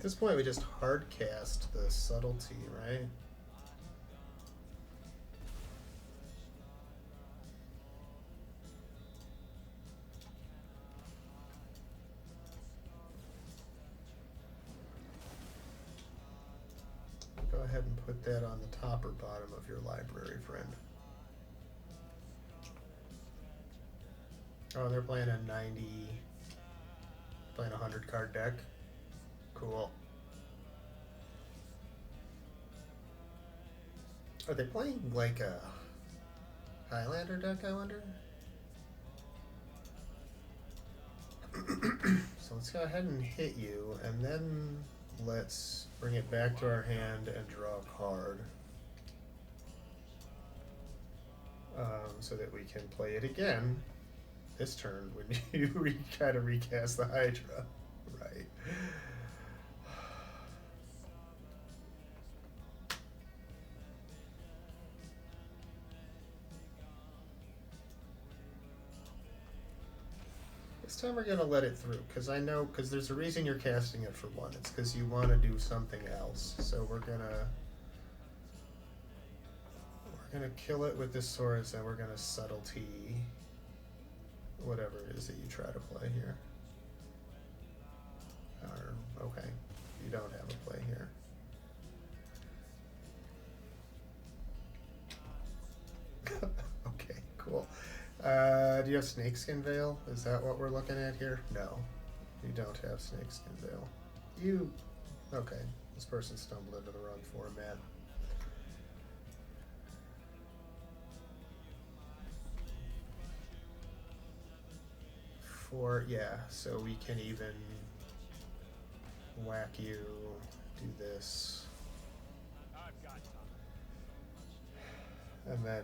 this point, we just hard cast the subtlety, right? Go ahead and put that on the top or bottom of your library, friend. Oh, they're playing a 90, playing a 100 card deck. Cool. Are they playing like a Highlander deck, I wonder? So let's go ahead and hit you, and then let's bring it back to our hand and draw a card. So that we can play it again this turn when you kind of recast the Hydra. Right. This time we're going to let it through, because I know, because there's a reason you're casting it for one. It's because you want to do something else. So we're going to kill it with this swords, and we're going to subtlety whatever it is that you try to play here. Or, okay, you don't have a play here. Okay, cool. Do you have Snakeskin Veil? Is that what we're looking at here? No, you don't have Snakeskin Veil. You, okay, this person stumbled into the wrong format. Yeah, so we can even whack you, do this. And then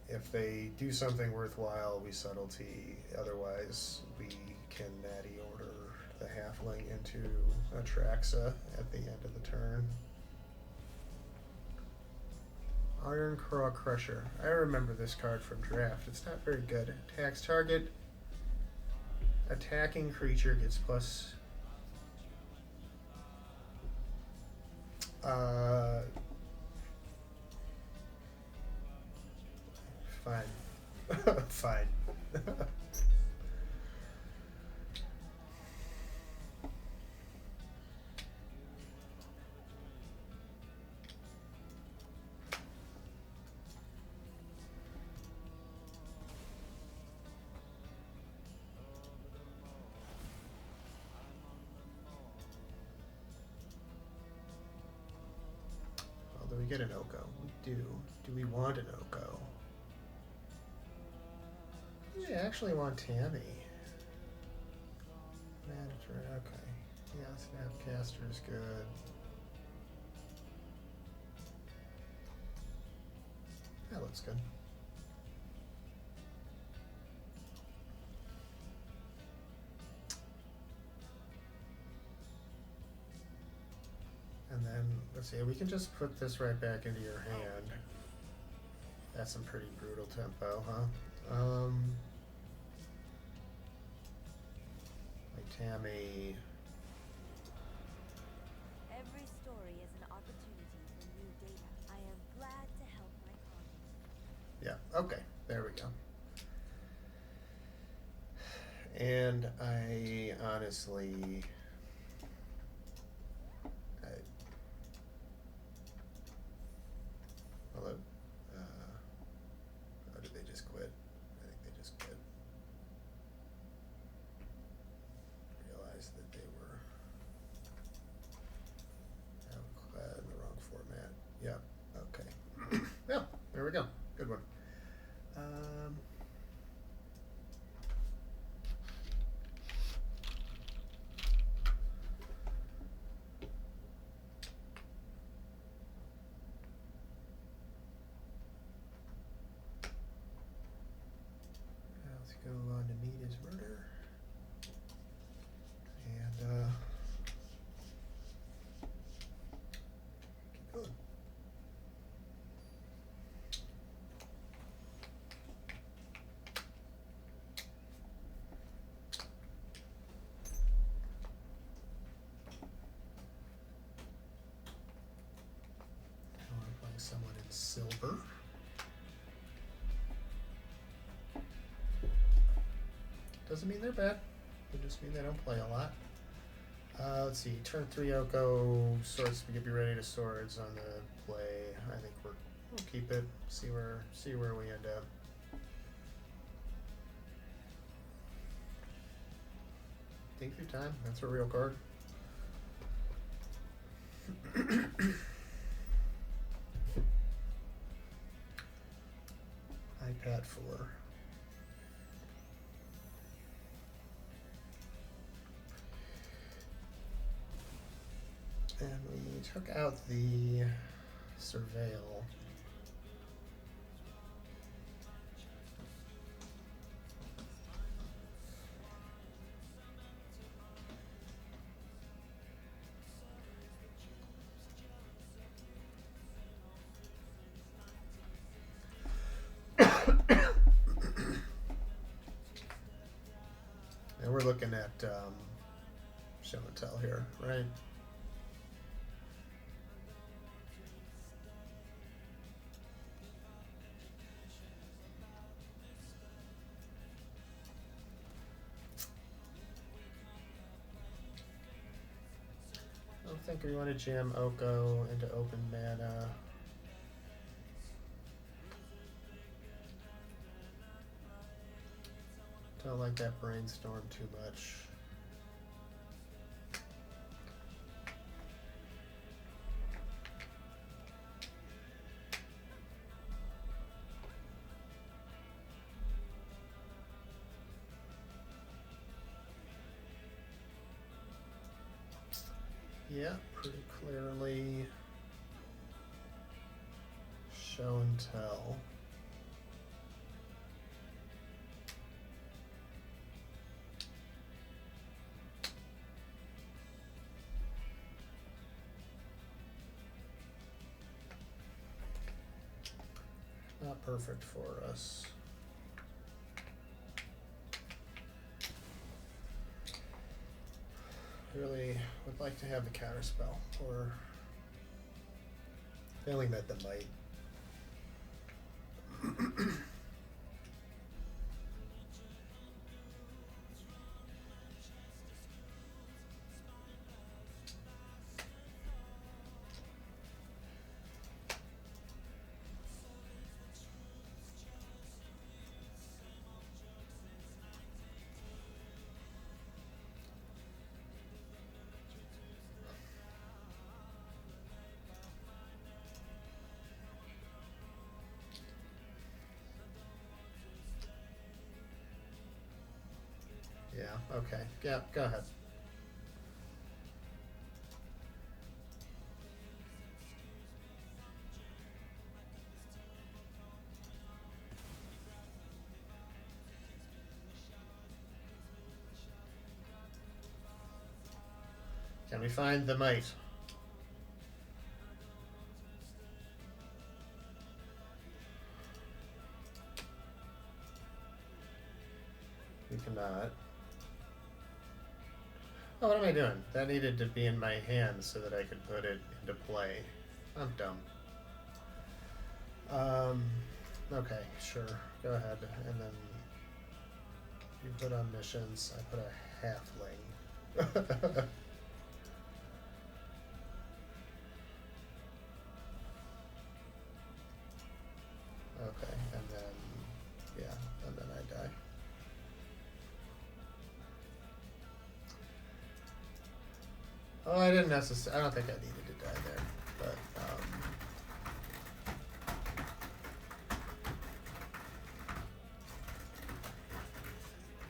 if they do something worthwhile, we subtlety. Otherwise, we can Natty order the halfling into Atraxa at the end of the turn. Iron Claw Crusher. I remember this card from draft. It's not very good. Attacks target. Attacking creature gets plus. Fine. Fine. Do we get an Oko? We do. Do we want an Oko? We actually want Tammy. Manager, okay. Yeah, Snapcaster is good. That looks good. And then, let's see, we can just put this right back into your hand. That's some pretty brutal tempo, huh? Like Tammy. Every story is an opportunity for new data. I am glad to help my colleagues. Yeah, okay, there we go. And I honestly... Hello? Or did they just quit? I think they just quit. Realized that they were outclassed in the wrong format. Yeah, okay. Yeah, there we go. Good one. Let's go on to meet his murder. And keep going. silver. Doesn't mean they're bad. They just mean they don't play a lot. Let's see. Turn 3 Oko. Swords. We could be ready to swords on the play. I think we'll keep it. See where we end up. Think through time. That's a real card. iPad 4. And we took out the surveil. And we're looking at show and tell here, right? I don't think we want to jam Oko into open mana. Don't like that brainstorm too much. Yeah, pretty clearly show and tell. Not perfect for us. Really would like to have the counter spell, or failing that the might. Yeah, okay. Yeah, go ahead. Can we find the might? We cannot. Oh, what am I doing? That needed to be in my hand so that I could put it into play. I'm dumb. Okay, sure. Go ahead. And then you put omniscience. I put a halfling. Okay, and then, yeah, and then I die. Oh, I didn't necessarily, I don't think I needed to die there, but,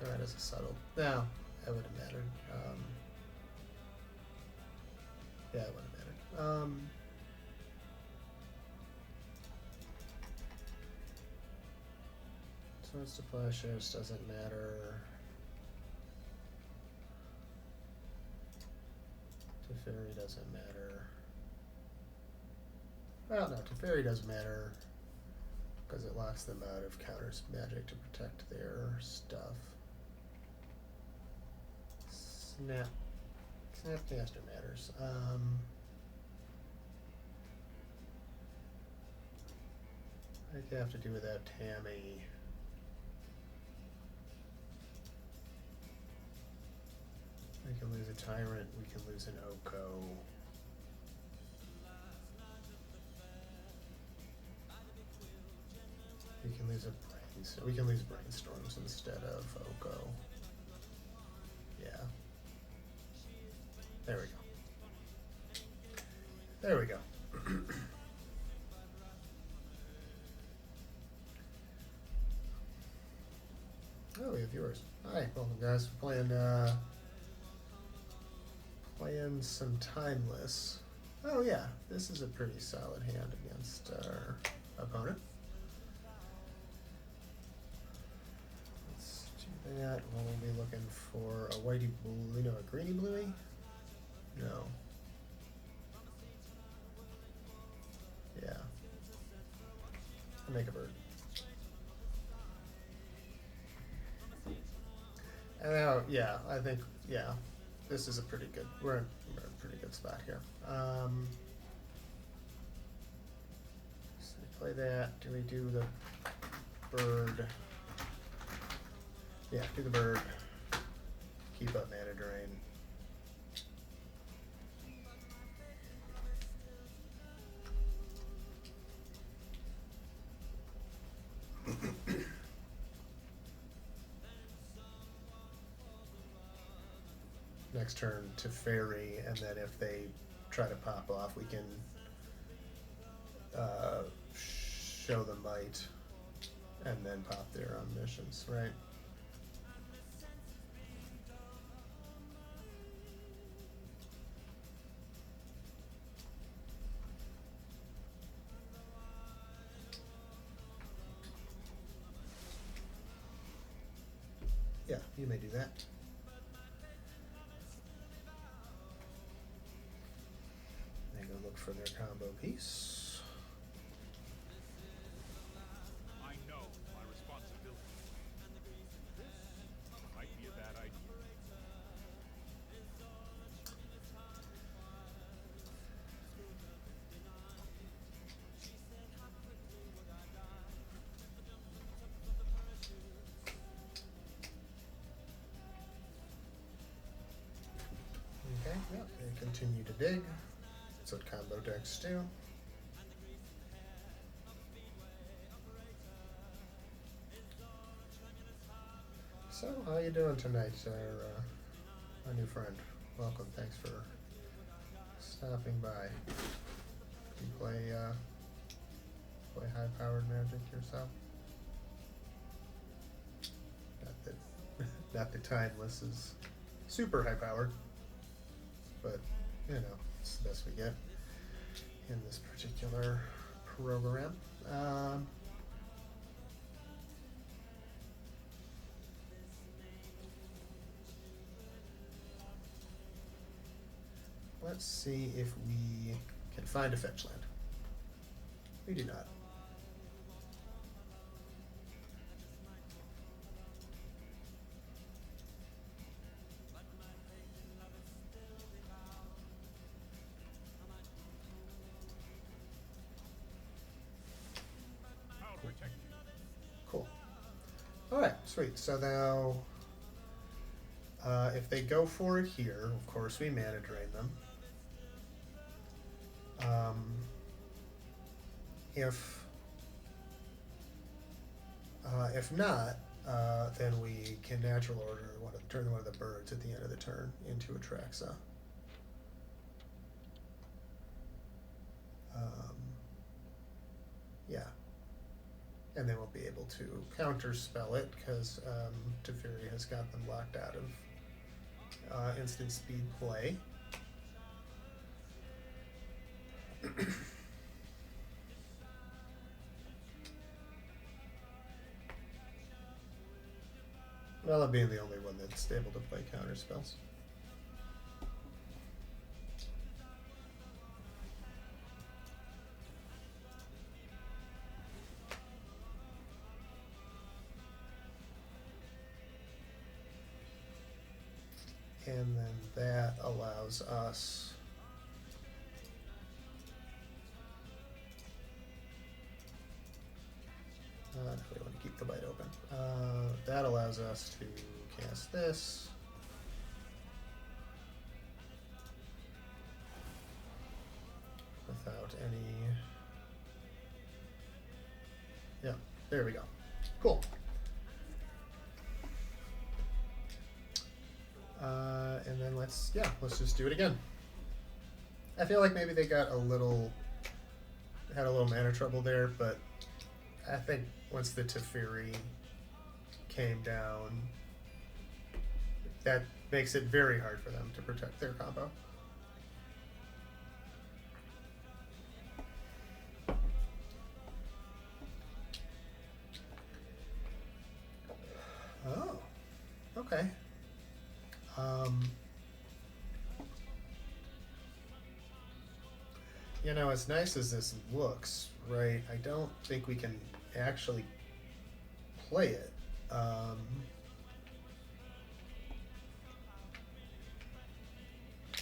that is a subtle, no, it would have mattered. Yeah, it would have mattered. Swords to Plowshares doesn't matter. Teferi doesn't matter. Well, no, Teferi does matter because it locks them out of counters magic to protect their stuff. Snapcaster matters. What do you have to do without Tammy? We can lose a Tyrant, we can lose an Oko. We can lose a we can lose Brainstorms instead of Oko. Yeah. There we go. There we go. Oh, we have viewers. Hi, welcome guys. We're playing some Timeless. Oh yeah, this is a pretty solid hand against our opponent. Let's do that. We'll be looking for a whitey blue, no, a greeny bluey? No. Yeah. I'll make a bird. And now, yeah, I think, yeah, this is a pretty good, we're in a pretty good spot here. So we play that. Do we do the bird? Yeah, do the bird. Keep up mana drain. Next turn to fairy, and then if they try to pop off, we can show the might and then pop their omniscience, right? Yeah, you may do that. They go look for their combo piece. I know my responsibility. This might be a bad idea. Okay, yeah, they continue to dig. That's what combo decks do. So, how you doing tonight, our new friend? Welcome. Thanks for stopping by. You play high-powered Magic yourself? Not that Timeless is super high-powered, but you know, it's the best we get in this particular program. Let's see if we can find a fetch land. We do not. I'll protect you. Cool. All right, sweet. So now, if they go for it here, of course we mana drain them. If not, then we can natural order turn one of the birds at the end of the turn into a Traxa. Yeah. And they won't be able to counter spell it because Teferi has got them locked out of instant speed play. Well, being the only one that's able to play counter spells. And then that allows us fine if we want to keep the bite open. That allows us to cast this. Without any... Yeah, there we go. Cool. And then let's just do it again. I feel like maybe they got had a little mana trouble there, but I think once the Teferi came down, that makes it very hard for them to protect their combo. Oh, okay. You know, as nice as this looks, right, I don't think we can actually play it.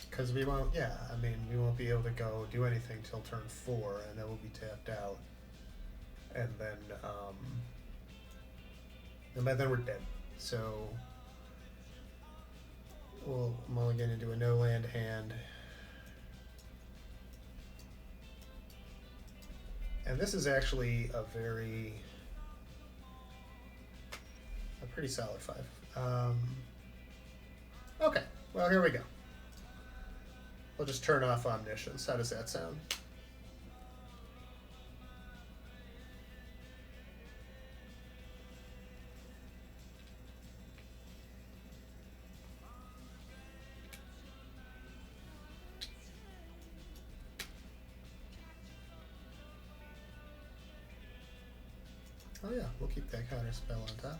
Because we won't, we won't be able to go do anything till turn 4, and then we'll be tapped out. And then we're dead. So we'll mulligan into a no land hand. And this is actually a pretty solid 5. Okay, well, here we go. We'll just turn off Omniscience. How does that sound? Oh yeah, we'll keep that counter spell on top.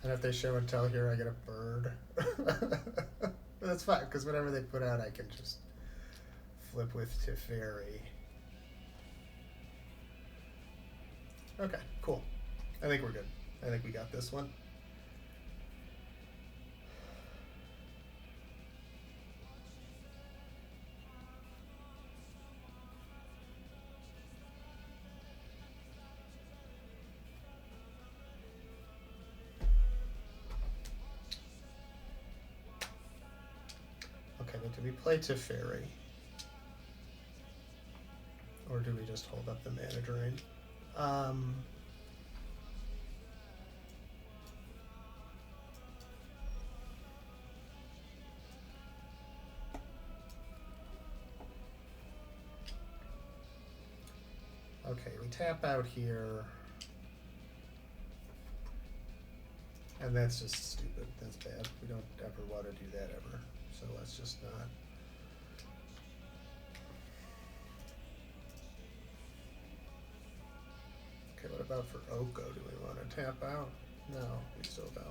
And if they show and tell here, I get a bird. That's fine, because whatever they put out, I can just flip with Teferi. Okay, cool. I think we're good. I think we got this one. Okay, but do we play Teferi? Or do we just hold up the mana drain? Okay, we tap out here. And that's just stupid. That's bad. We don't ever want to do that ever. So let's just not. Okay, what about for Oko? Do we want to tap out? No, we still don't.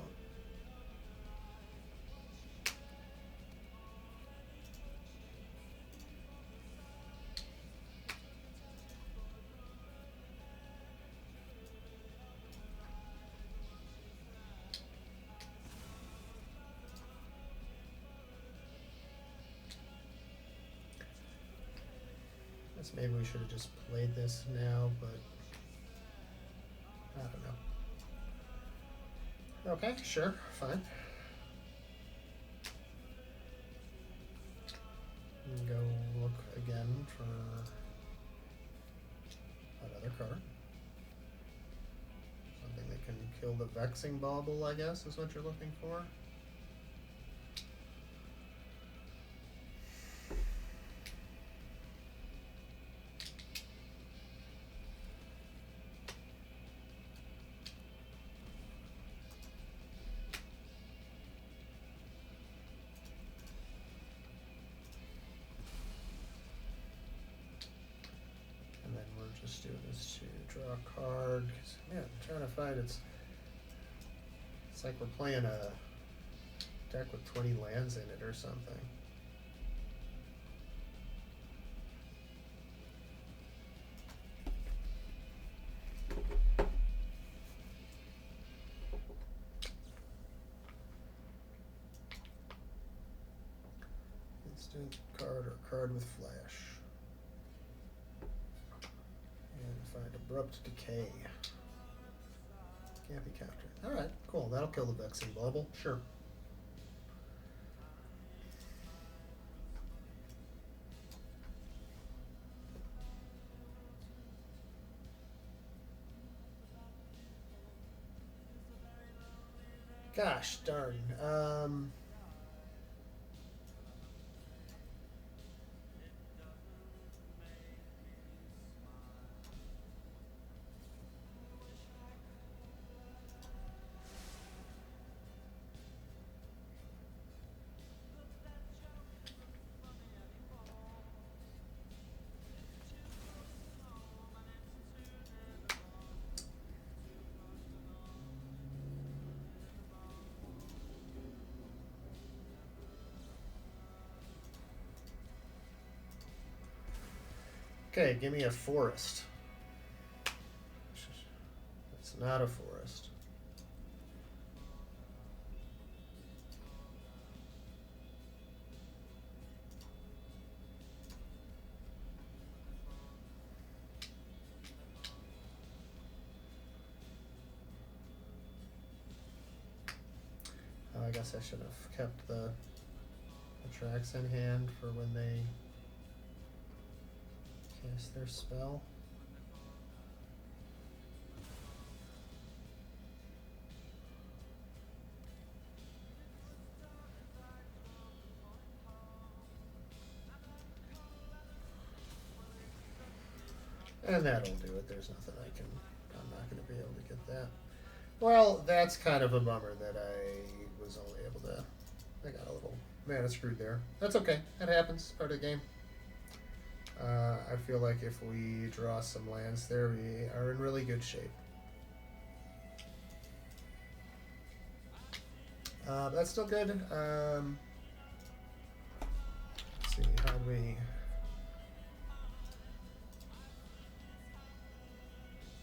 Guess maybe we should have just played this now, but I don't know. Okay, sure, fine. And go look again for another card. Something that can kill the Vexing Bauble, I guess, is what you're looking for. Just do this to draw a card. Man, I'm trying to find it's like we're playing a deck with 20 lands in it or something. Instant card or card with flash. And find Abrupt Decay. Can't be countered. Alright, cool. That'll kill the Vexing Bauble. Sure. Gosh darn. Okay, give me a forest. It's not a forest. Oh, I guess I should have kept the tracks in hand for when they cast their spell. And that'll do it. There's nothing I'm not going to be able to get that. Well, that's kind of a bummer that I was only able to, I got a little mana screwed there. That's okay. That happens. Part of the game. I feel like if we draw some lands there, we are in really good shape. But that's still good. Let's see how we.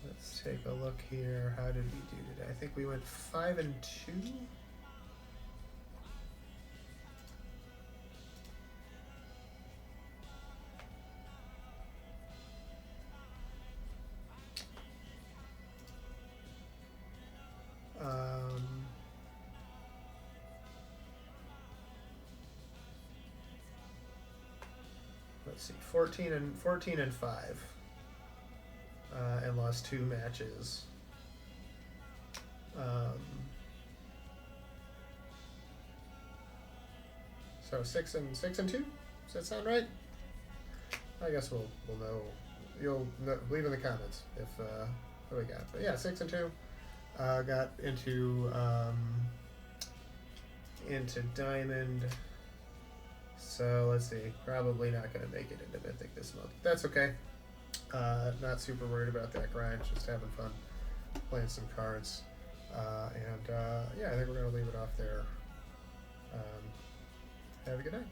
Let's take a look here. How did we do today? I think we went 5 and 2. Let's see, 14 and 5, and lost 2 matches. So 6 and 2. Does that sound right? I guess we'll know. You'll leave in the comments if what we got. But yeah, 6 and 2. Got into Diamond. So let's see. Probably not going to make it into Mythic this month. That's okay. Not super worried about that grind. Just having fun playing some cards. Yeah, I think we're going to leave it off there. Have a good night.